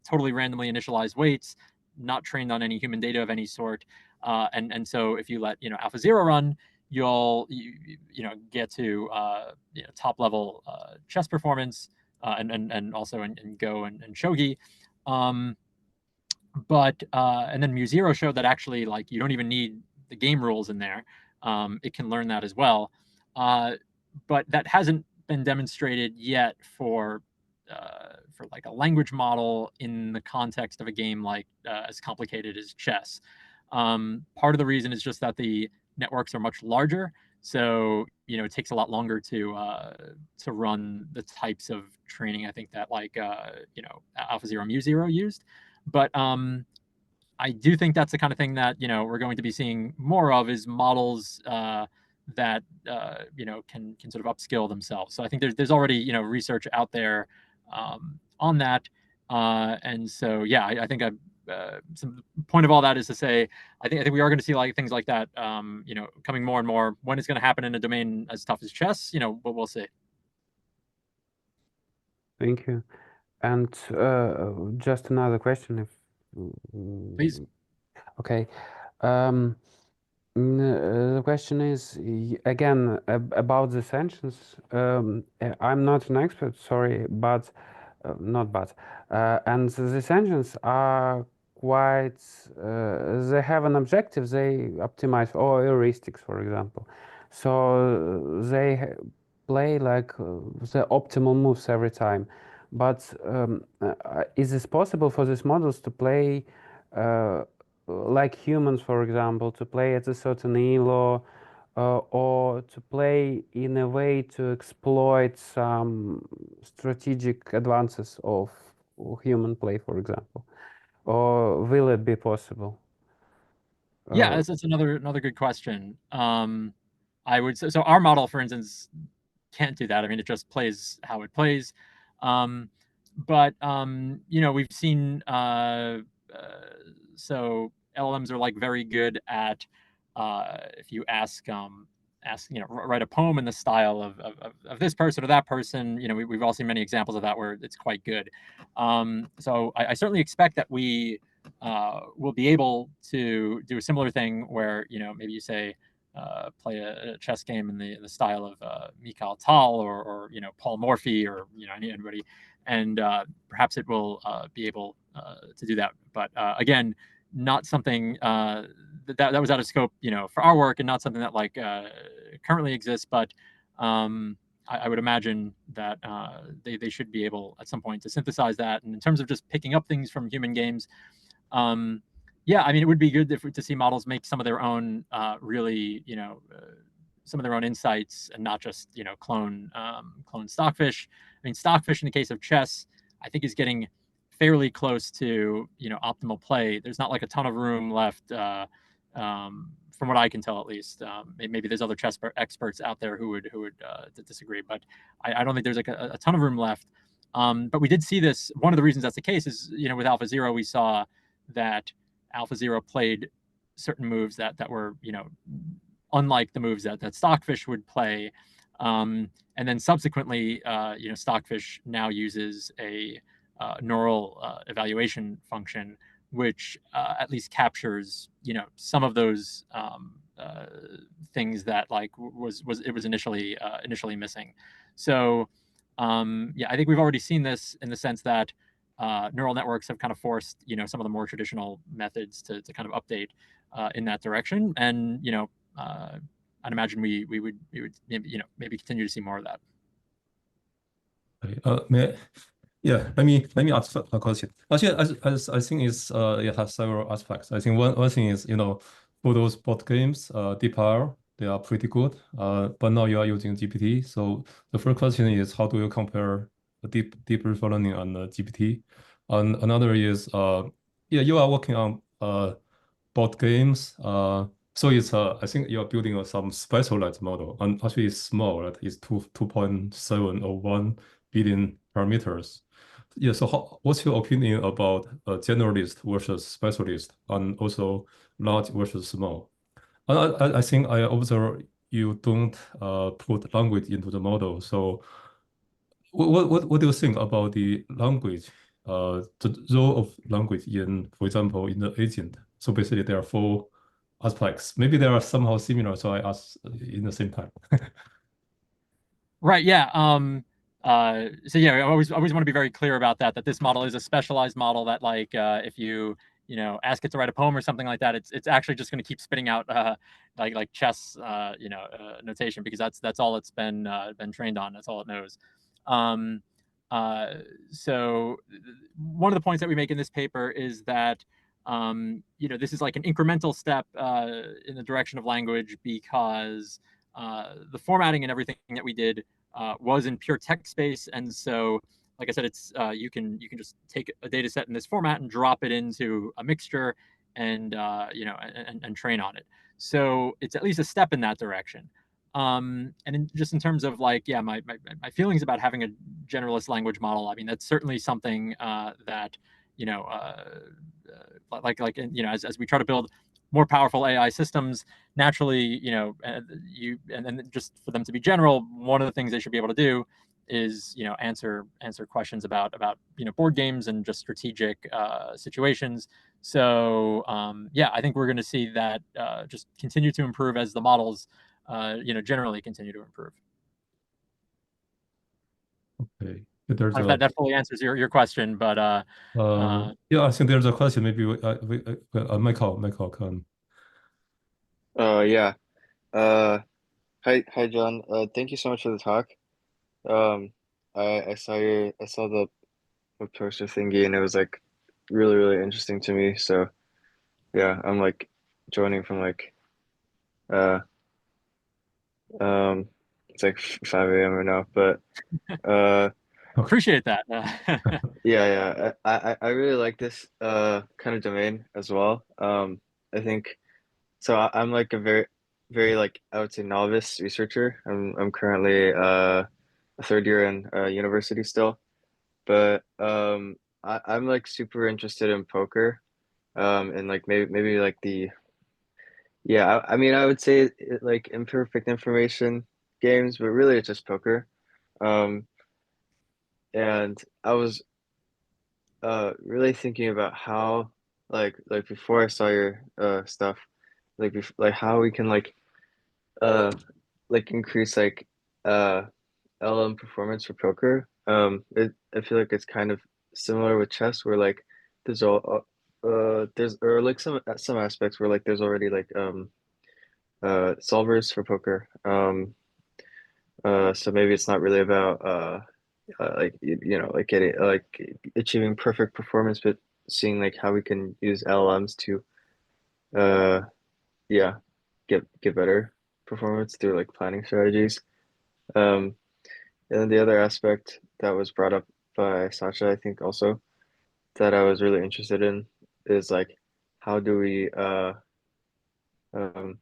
A: totally randomly initialized weights. not trained on any human data of any sort. And so if you let AlphaZero run, you'll get to top level chess performance and also in Go and Shogi. But and then MuZero showed that actually like you don't even need the game rules in there. It can learn that as well. But that hasn't been demonstrated yet for like a language model in the context of a game like as complicated as chess. Part of the reason is just that the networks are much larger, so it takes a lot longer to run the types of training I think that like AlphaZero and MuZero used. But I do think that's the kind of thing that we're going to be seeing more of, is models that can sort of upskill themselves. So I think there's already research out there on that, and so yeah, I think some point of all that is to say I think we are going to see like things like that coming more and more. When it's going to happen in a domain as tough as chess, but we'll see.
B: Thank you. And just another question, if
A: Please.
B: okay. The question is again about the sanctions. I'm not an expert, sorry, but not but. And the sanctions are quite. They have an objective. They optimize or heuristics, for example. So they play like the optimal moves every time. But is it possible for these models to play? Like humans, for example, to play at a certain elo, or to play in a way to exploit some strategic advances of human play, for example? Or will it be possible?
A: Yeah, that's another good question. I would say so. Our model, for instance, can't do that. I mean, it just plays how it plays. But we've seen so LLMs are like very good at if you ask write a poem in the style of this person or that person. We've all seen many examples of that where it's quite good. So I certainly expect that we will be able to do a similar thing where maybe you say play a chess game in the style of Mikhail Tal or Paul Morphy or anybody, and perhaps it will be able to do that. But again, not something that was out of scope, for our work, and not something that like currently exists. But I would imagine that they should be able at some point to synthesize that. And in terms of just picking up things from human games, yeah, I mean, it would be good to see models make some of their own really, some of their own insights and not just clone Stockfish. I mean, Stockfish in the case of chess, I think is getting fairly close to optimal play. There's not like a ton of room left, from what I can tell at least. Maybe there's other chess experts out there who would disagree, but I don't think there's like a ton of room left. But we did see this. One of the reasons that's the case is with AlphaZero we saw that AlphaZero played certain moves that were unlike the moves that Stockfish would play, and then subsequently Stockfish now uses a neural evaluation function which at least captures some of those things that like was initially missing. So yeah, I think we've already seen this in the sense that neural networks have kind of forced some of the more traditional methods to kind of update in that direction, and I'd imagine we would maybe continue to see more of that.
C: Yeah, let me ask a question. Actually, as I think it has several aspects. I think one thing is for those bot games, DeepR, they are pretty good. But now you are using GPT. So the first question is, how do you compare deep reinforcement learning and GPT? And another is yeah, you are working on bot games. So it's I think you are building some specialized model, and actually it's small, right? It's 2.701 billion parameters. Yeah, so what's your opinion about generalist versus specialist, and also large versus small? And I think I observe you don't put language into the model. So what do you think about the language the role of language in, for example, in the agent. So basically, there are four aspects. Maybe they are somehow similar, so I ask in the same time.
A: Right. Yeah. So yeah, I always want to be very clear about that. That this model is a specialized model. That like if you ask it to write a poem or something like that, it's actually just going to keep spitting out like chess notation, because that's all it's been trained on. That's all it knows. Um, uh, so one of the points that we make in this paper is that this is like an incremental step in the direction of language, because the formatting and everything that we did was in pure text space, and so, like I said, it's you can just take a data set in this format and drop it into a mixture, and and train on it. So it's at least a step in that direction. Just in terms of like, yeah, my feelings about having a generalist language model, I mean, that's certainly something that as we try to build more powerful AI systems, naturally, and just for them to be general, one of the things they should be able to do is answer questions about board games and just strategic situations. So yeah, I think we're going to see that just continue to improve as the models generally continue to improve.
C: Okay. There's
A: If that fully answers your question, but
C: yeah, I think there's a question. Maybe Michael can.
D: Yeah. Hi, John. Thank you so much for the talk. I saw the poster thingy, and it was like really, really interesting to me. So yeah, I'm like joining from like um it's like 5 a.m. right now, but
A: appreciate that.
D: yeah, I really like this kind of domain as well. I think so. I'm like a very like, I would say, novice researcher. I'm currently a third year in university still, but I'm like super interested in poker, and like maybe like the yeah, I mean, I would say like imperfect information games, but really it's just poker. Um, and I was really thinking about how like before I saw your stuff, like how we can uh like increase like uh LM performance for poker. I feel like it's kind of similar with chess, where like there's all there's, or like some aspects where like there's already like solvers for poker. So maybe it's not really about like like getting like achieving perfect performance, but seeing like how we can use LLMs to uh yeah, get better performance through like planning strategies. Um, and then the other aspect that was brought up by Sacha, I think also, that I was really interested in is like how do we um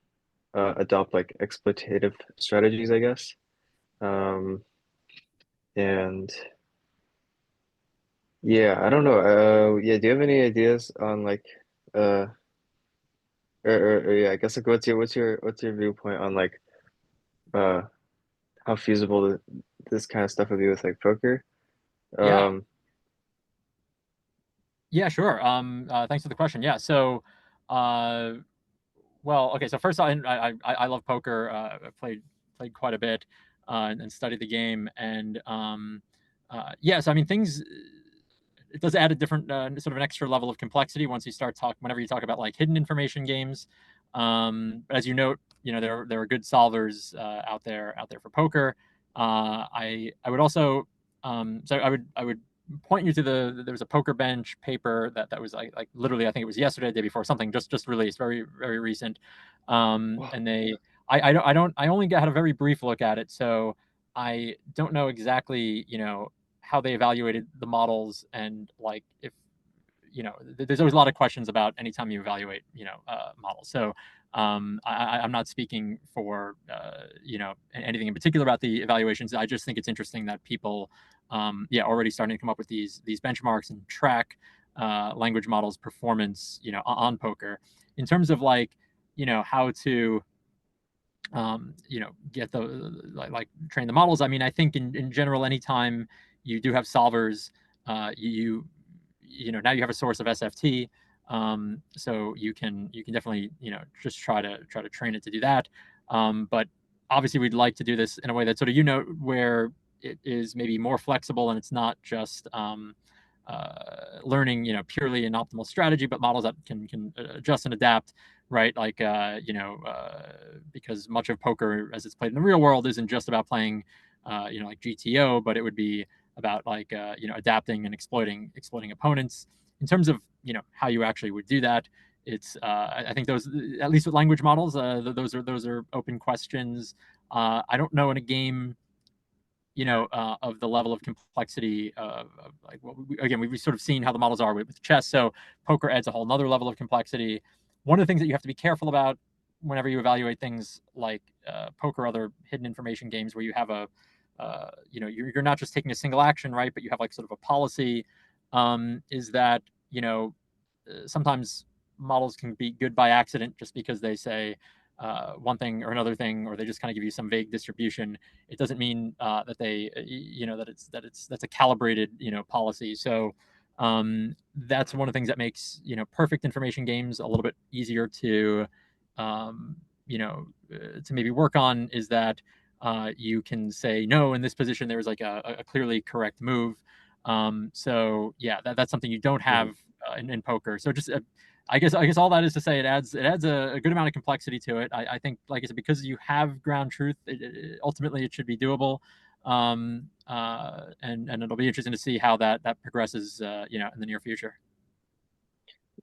D: adopt like exploitative strategies, I guess. Um, and yeah, I don't know. Yeah, do you have any ideas on like uh or yeah, I guess like what's your viewpoint on like uh how feasible this kind of stuff would be with like poker?
A: Yeah.
D: Um,
A: Yeah, sure. Thanks for the question. Yeah. So, uh, well, okay. So first, I love poker. I played quite a bit and studied the game. And yeah, so I mean, things, it does add a different sort of an extra level of complexity once you start whenever you talk about like hidden information games. But as you note, there are good solvers out there for poker. I would also so I would point you to there was a poker bench paper that was like literally, I think it was yesterday, the day before, something just released, very very recent. And I only had a very brief look at it, so I don't know exactly how they evaluated the models, and like if there's always a lot of questions about anytime you evaluate models. So I'm not speaking for anything in particular about the evaluations. I just think it's interesting that people already starting to come up with these benchmarks and track language models performance on poker in terms of like how to get the like train the models. I mean, I think in general, anytime you do have solvers, you now you have a source of SFT. So you can definitely just try to train it to do that. But obviously we'd like to do this in a way that sort of where it is maybe more flexible and it's not just learning purely an optimal strategy, but models that can adjust and adapt, right? Like because much of poker as it's played in the real world isn't just about playing like GTO, but it would be about like adapting and exploiting opponents. In terms of how you actually would do that, it's I think those, at least with language models, those are open questions. I don't know in a game of the level of complexity of like again we've sort of seen how the models are with chess, so poker adds a whole nother level of complexity. One of the things that you have to be careful about whenever you evaluate things like poker or other hidden information games where you have a you're not just taking a single action, right, but you have like sort of a policy, is that sometimes models can be good by accident just because they say one thing or another thing, or they just kind of give you some vague distribution. It doesn't mean that they, that's a calibrated, policy. So that's one of the things that makes perfect information games a little bit easier to, to maybe work on. Is that you can say no, in this position there was like a clearly correct move. So yeah, that's something you don't have in poker. So just I guess all that is to say, it adds a good amount of complexity to it. I think, like I said, because you have ground truth, ultimately it should be doable, and it'll be interesting to see how that progresses, in the near future.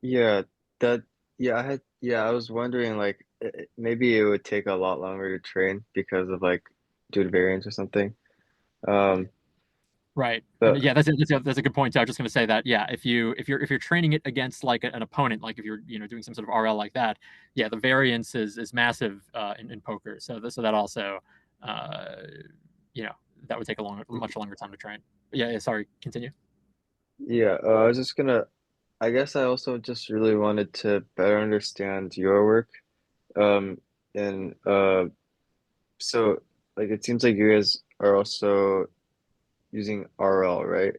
D: Yeah, that I was wondering like maybe it would take a lot longer to train because of like due to variance or something. Um,
A: Right, and
D: but
A: yeah, that's a good point too. I was just going to say that, yeah, if you're training it against like an opponent, like if you're doing some sort of RL like that, yeah, the variance is massive in poker. So that also, uh, you know, that would take a much longer time to train. But yeah, sorry, continue.
D: yeah, I was just gonna. I guess I also just really wanted to better understand your work. Um, and so like it seems like you guys are also using RL, right?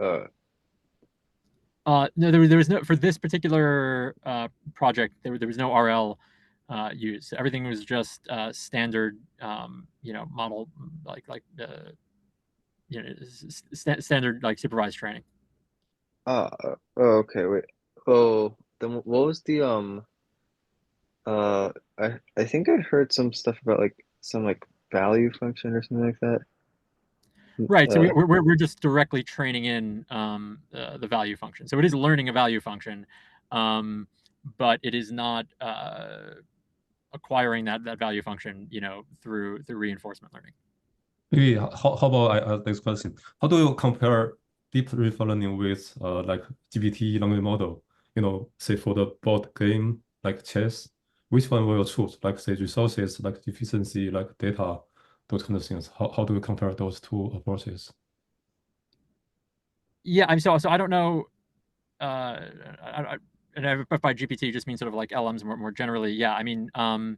D: Uh,
A: No, there was no, for this particular project. There was no RL used. Everything was just standard, model, standard like supervised training.
D: oh, okay, wait. Oh, then what was the I think I heard some stuff about like some like value function or something like that.
A: Right. So
D: Uh,
A: we're just directly training in the value function. So it is learning a value function, but it is not acquiring that value function, through reinforcement learning.
C: Maybe how about I ask this question? How do you compare deep referral learning with like GPT language model? Say for the board game like chess, which one will you choose? Like say resources, like efficiency, like data, those kind of things. How do you compare those two approaches?
A: Yeah, I'm so I don't know. And by GPT just means sort of like LMs more generally. Yeah, I mean, uh,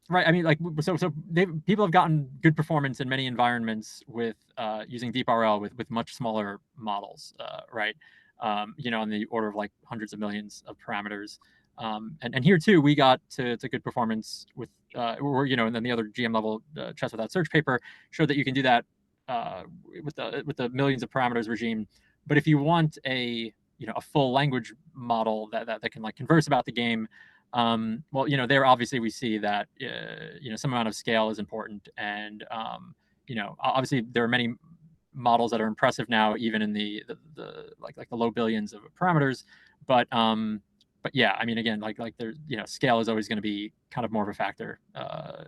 A: right. I mean, like, so people have gotten good performance in many environments with using deep RL with much smaller models, right? On the order of like hundreds of millions of parameters. And here too, we got to good performance with, or and then the other GM level chess without search paper showed that you can do that with the millions of parameters regime. But if you want a full language model that can like converse about the game, well, there obviously we see that some amount of scale is important, and obviously there are many models that are impressive now, even in the like the low billions of parameters, but yeah, I mean, again, like there, scale is always going to be kind of more of a factor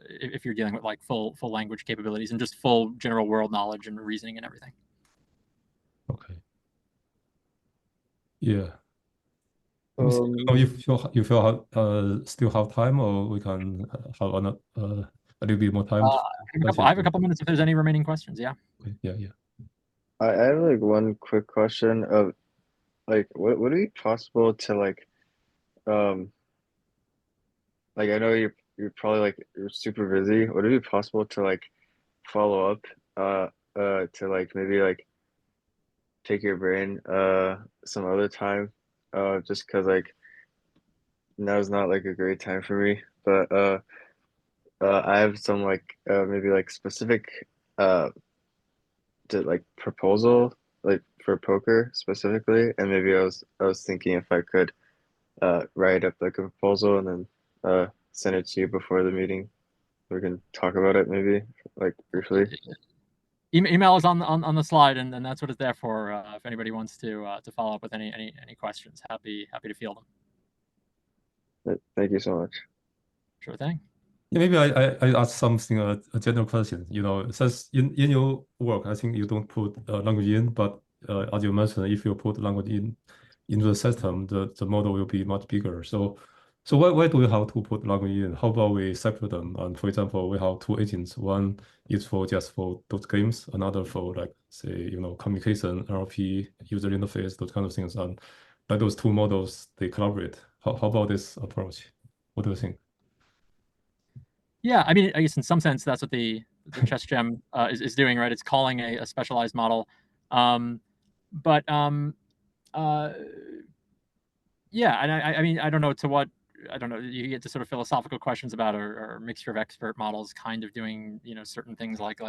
A: if you're dealing with like full language capabilities and just full general world knowledge and reasoning and everything.
C: Okay. Yeah. Let me see.
D: um,
C: You feel still have time, or we can have a little bit more time to
A: I
C: discuss
A: have a
C: it.
A: couple minutes if there's any remaining questions. Yeah.
C: Okay. Yeah, yeah.
D: I have like one quick question of like would it be possible to um like I know you're probably like you're super busy. Would it be possible to like follow up to like maybe like pick your brain some other time. Just because like now's not like a great time for me. But I have some like maybe like specific uh like proposal like for poker specifically, and maybe I was thinking if I could write up like a proposal and then send it to you before the meeting. We can talk about it maybe like briefly.
A: Email is on the slide, and that's what it's there for. If anybody wants to follow up with any questions, happy to field them.
D: Thank you so much.
A: Sure thing.
C: Yeah, maybe I ask something a general question. You know, since in your work, I think you don't put language in, but as you mentioned, if you put language in into the system, the model will be much bigger. So why do we have to put language in? How about we separate them? And for example, we have two agents. One is for just for those games, another for like say communication, NLP, user interface, those kind of things. And like those two models, they collaborate. How about this approach? What do you think?
A: Yeah, I mean, I guess in some sense that's what the chess gem is doing, right? It's calling a specialized model, but yeah, and I mean, I don't know to what, I don't know. You get to sort of philosophical questions about or mixture of expert models, kind of doing certain things like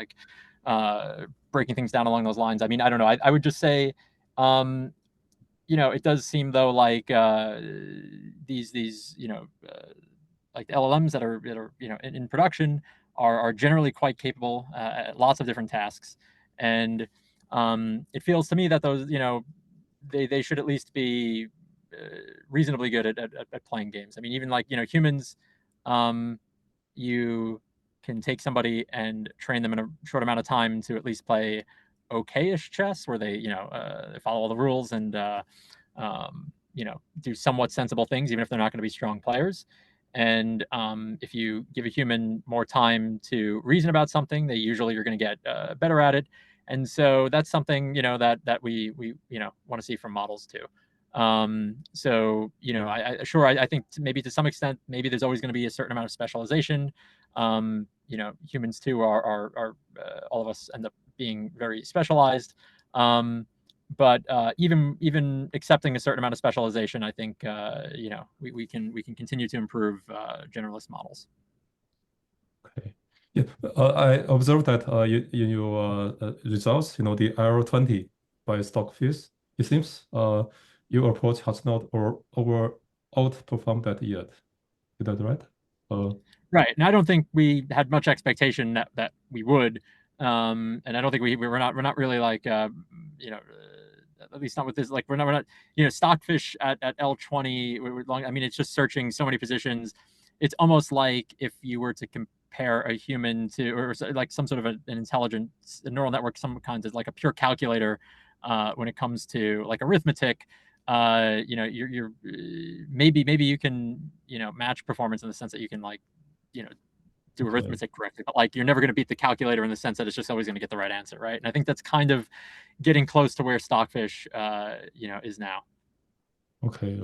A: breaking things down along those lines. I mean, I don't know. I would just say, it does seem though like these like the LLMs that are in production are generally quite capable at lots of different tasks, and it feels to me that those they should at least be reasonably good at playing games. I mean, even like humans, you can take somebody and train them in a short amount of time to at least play okay-ish chess, where they they follow all the rules and do somewhat sensible things, even if they're not going to be strong players. And if you give a human more time to reason about something, they usually are going to get better at it. And so that's something that we want to see from models too. So I think maybe to some extent, maybe there's always going to be a certain amount of specialization. Humans too are all of us end up being very specialized. But even accepting a certain amount of specialization, I think we can continue to improve generalist models.
C: Okay. Yeah, I observed that in your results, the error 20 by Stockfish, it seems your approach has not outperformed that yet. Is that right?
A: Right, and I don't think we had much expectation that we would, and I don't think we're not really like at least not with this, like we're not Stockfish at L20 long. I mean, it's just searching so many positions. It's almost like if you were to compare a human to or like some sort of an intelligent neural network, some kind of like a pure calculator when it comes to like arithmetic. You're maybe you can match performance in the sense that you can like do
C: Okay.
A: arithmetic correctly, but like you're never going to beat the calculator in the sense that it's just always going to get the right answer, right? And I think that's kind of getting close to where Stockfish is now.
C: Okay.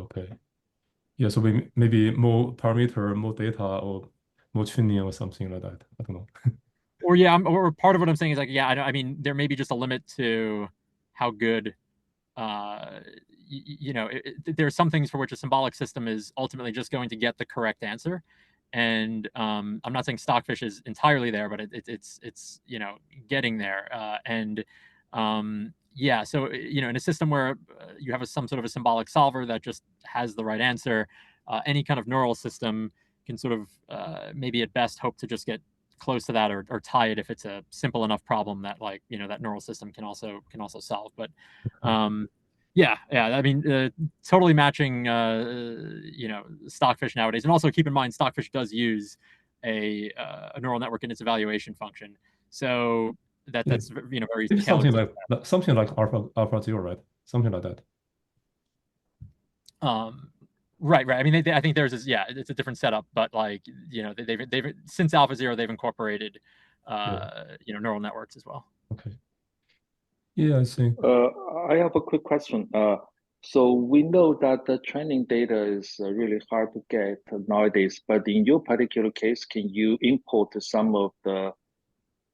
C: Yeah, so maybe more parameter, more data, or more training or something like that. I don't know.
A: Or yeah, or part of what I'm saying is like, yeah, I mean, there may be just a limit to how good there are some things for which a symbolic system is ultimately just going to get the correct answer. And I'm not saying Stockfish is entirely there, but it's getting there. Yeah, so in a system where you have some sort of a symbolic solver that just has the right answer, any kind of neural system can sort of maybe at best hope to just get close to that or tie it if it's a simple enough problem that like that neural system can also solve. But yeah, I mean, totally matching, Stockfish nowadays, and also keep in mind, Stockfish does use a neural network in its evaluation function, so that's very
C: Maybe
A: tailored.
C: something like alpha 0, right? Something like that.
A: Right. I mean, I think theirs is it's a different setup, but like they've since Alpha 0 they've incorporated neural networks as well.
C: Okay. Yeah, I see.
E: I have a quick question. So we know that the training data is really hard to get nowadays, but in your particular case, can you import some of the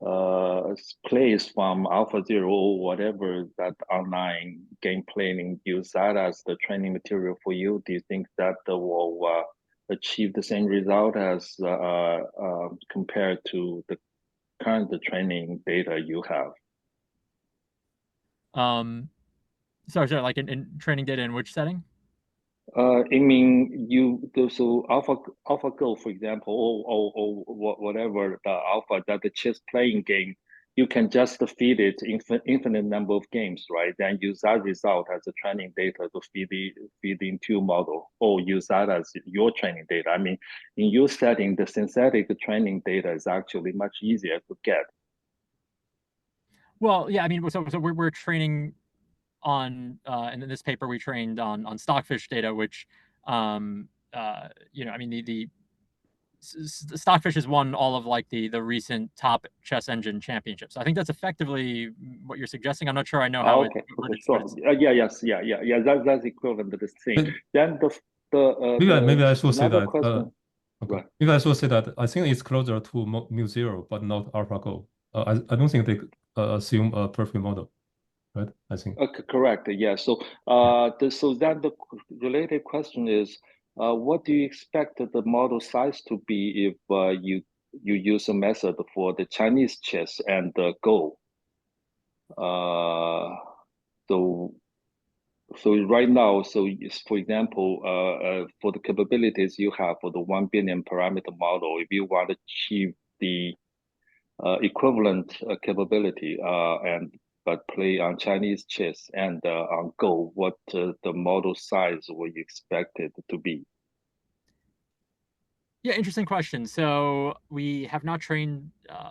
E: plays from AlphaZero or whatever that online game playing, use that as the training material for you? Do you think that will achieve the same result as compared to the current training data you have?
A: Sorry, like in training data in which setting?
E: I mean, so AlphaGo, for example, or whatever the Alpha that the chess playing game, you can just feed it infinite number of games, right? Then use that result as a training data to feed into your model, or use that as your training data. I mean, in your setting, the synthetic training data is actually much easier to get.
A: Well, yeah, I mean, so we're training on, and in this paper we trained on stockfish data, which, you know, I mean, the stockfish has won all of like the recent top chess engine championships. I think that's effectively what you're suggesting. I'm not sure I know how
E: Okay, okay,
A: it's,
E: sure. Yeah. That's equivalent to the thing. Then
C: maybe I should say
E: another
C: that.
E: question.
C: Okay.
E: Right.
C: Maybe I should say that I think it's closer to mu0, but not AlphaGo. I don't think they assume a perfect model, right? I think.
E: Correct. Yeah. So,
C: Yeah.
E: so then the related question is, what do you expect the model size to be if you use a method for the Chinese chess and the Go? Uh, so right now, for example, for the capabilities you have for the 1 billion parameter model, if you want to achieve the equivalent capability but play on Chinese chess and on Go, what the model size would you expect it to be?
A: Yeah, interesting question. So we have not trained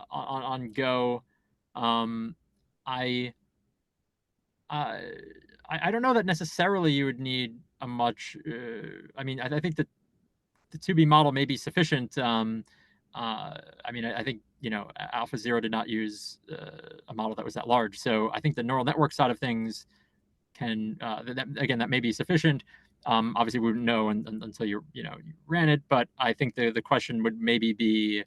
A: on Go. Um, I, uh, I don't know that necessarily you would need a much. I mean, I think that the 2B model may be sufficient. I mean, I think, you know, AlphaZero did not use a model that was that large, so I think the neural network side of things can, again, that may be sufficient. Obviously, we wouldn't know until you ran it, but I think the question would maybe be,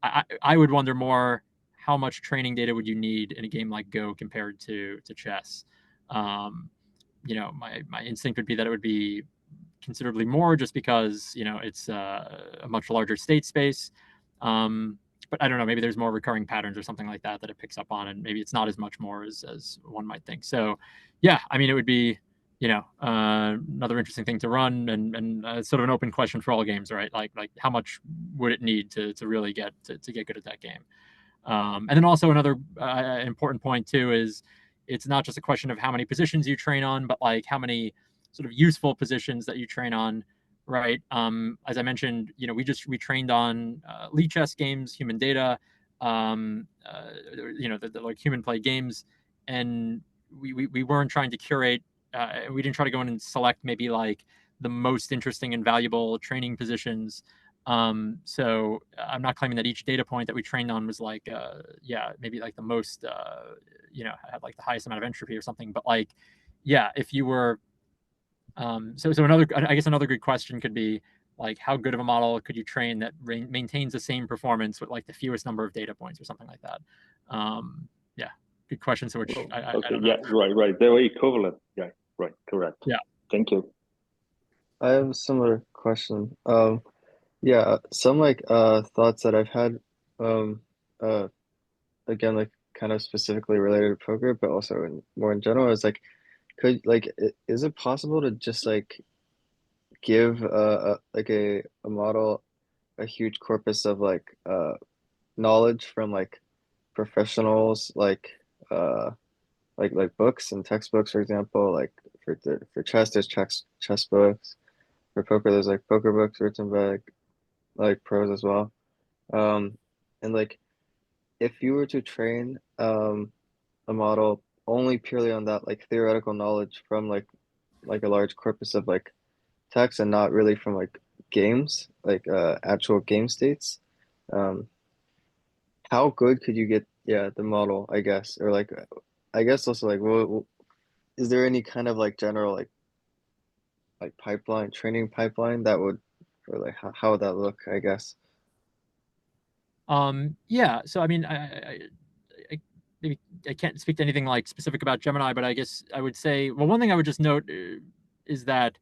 A: I would wonder more, how much training data would you need in a game like Go compared to chess? Um, you know, my instinct would be that it would be considerably more, just because, you know, it's a much larger state space. But I don't know, maybe there's more recurring patterns or something like that that it picks up on, and maybe it's not as much more as one might think. So yeah, I mean, it would be, you know, another interesting thing to run, and sort of an open question for all games, right? Like how much would it need to really get to get good at that game? And then also another important point too is, it's not just a question of how many positions you train on, but like how many sort of useful positions that you train on, right? As I mentioned, you know, we trained on lead chess games, human data, you know, the like human play games, and we weren't trying to curate. We didn't try to go in and select maybe like the most interesting and valuable training positions. So I'm not claiming that each data point that we trained on was like, yeah, maybe like the most, you know, had like the highest amount of entropy or something. But like, yeah, if you were, so another, I guess another good question could be like, how good of a model could you train that maintains the same performance with like the fewest number of data points or something like that? Yeah, good question. So which I
E: Okay,
A: don't know.
E: yeah, right. They were equivalent. Yeah, right, correct.
A: Yeah.
E: Thank you.
D: I have a similar question. Yeah, some like thoughts that I've had, um, uh, again, like kind of specifically related to poker, but also more in general, is like, could like, is it possible to just like give like a model a huge corpus of knowledge from like professionals, uh like books and textbooks, for example, like for chess, there's chess books. For poker, there's like poker books written by like pros as well. And like if you were to train a model only purely on that like theoretical knowledge from like a large corpus of like text, and not really from like games, like actual game states, um, how good could you get, yeah, the model, I guess, or like I guess also like is there any kind of like general like pipeline, training pipeline that would, or like how would that look, I guess?
A: Yeah. So I mean, maybe I can't speak to anything like specific about Gemini, but I guess I would say, well, one thing I would just note is that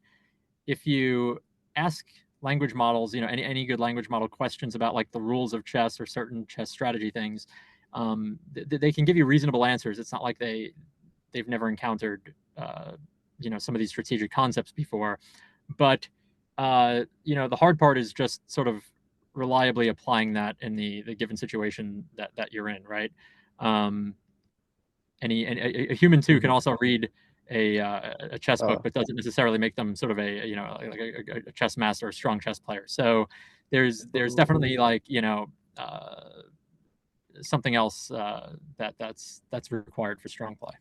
A: if you ask language models, any good language model questions about like the rules of chess or certain chess strategy things, they can give you reasonable answers. It's not like they've never encountered some of these strategic concepts before, but the hard part is just sort of reliably applying that in the given situation that you're in, right? A human too can also read a chess book, but doesn't necessarily make them sort of a chess master, a strong chess player. So there's definitely like something else that's required for strong play.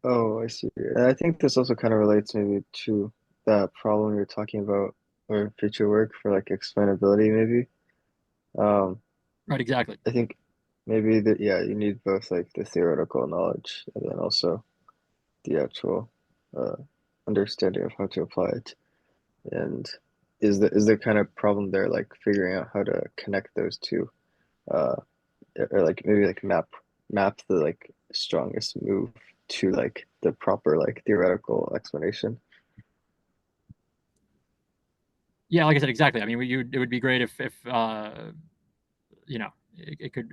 D: Oh, I see. And I think this also kind of relates maybe to that problem you're talking about, or future work for like explainability, maybe.
A: Right, exactly.
D: I think maybe that, yeah, you need both like the theoretical knowledge and then also the actual understanding of how to apply it. And is the kind of problem there like figuring out how to connect those two, or like maybe like map the like strongest move to like the proper like theoretical explanation.
A: Yeah, like I said, exactly. I mean, it would be great if it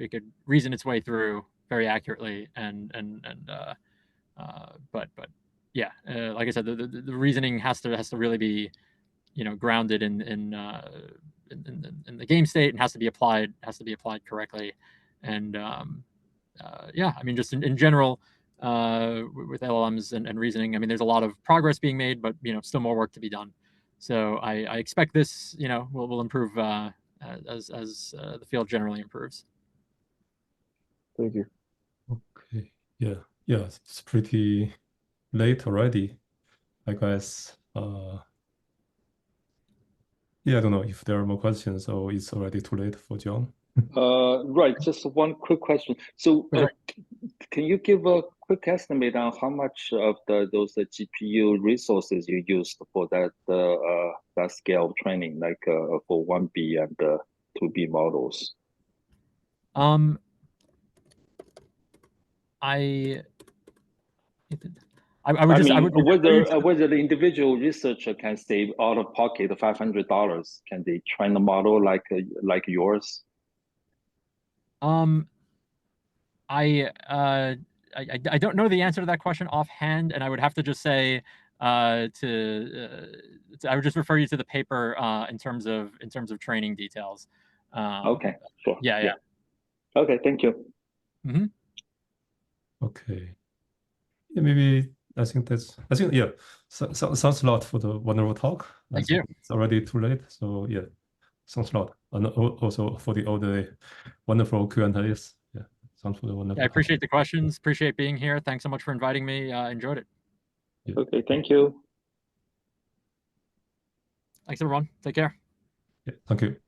A: could reason its way through very accurately but yeah, like I said, the reasoning has to really be grounded in the game state and has to be applied correctly. And yeah, I mean, just in general, with LLMs and reasoning, I mean, there's a lot of progress being made, but still more work to be done. So I expect this will improve as the field generally improves.
D: Thank you.
C: Okay. Yeah. It's pretty late already, I guess. Yeah, I don't know if there are more questions or it's already too late for John.
E: Right, just one quick question. So can you give a quick estimate on how much of those GPU resources you used for that scale of training, like for 1B and 2B models?
A: I would
E: whether the individual researcher can save out of pocket $500, can they train a model like yours?
A: I don't know the answer to that question offhand, and I would have to just say I would just refer you to the paper in terms of training details.
E: Okay, sure.
A: Yeah.
E: Okay, thank you.
A: Mm-hmm.
C: Okay. Yeah, maybe I think yeah. Sounds a lot for the wonderful talk.
A: Thank you.
C: It's already too late, so yeah, sounds a lot, and also for all the wonderful Q&As. Yeah, sounds for the wonderful.
A: Yeah, I appreciate the questions. Appreciate being here. Thanks so much for inviting me. Enjoyed it.
C: Yeah.
E: Okay, thank you.
A: Thanks everyone. Take care.
C: Yeah, thank you.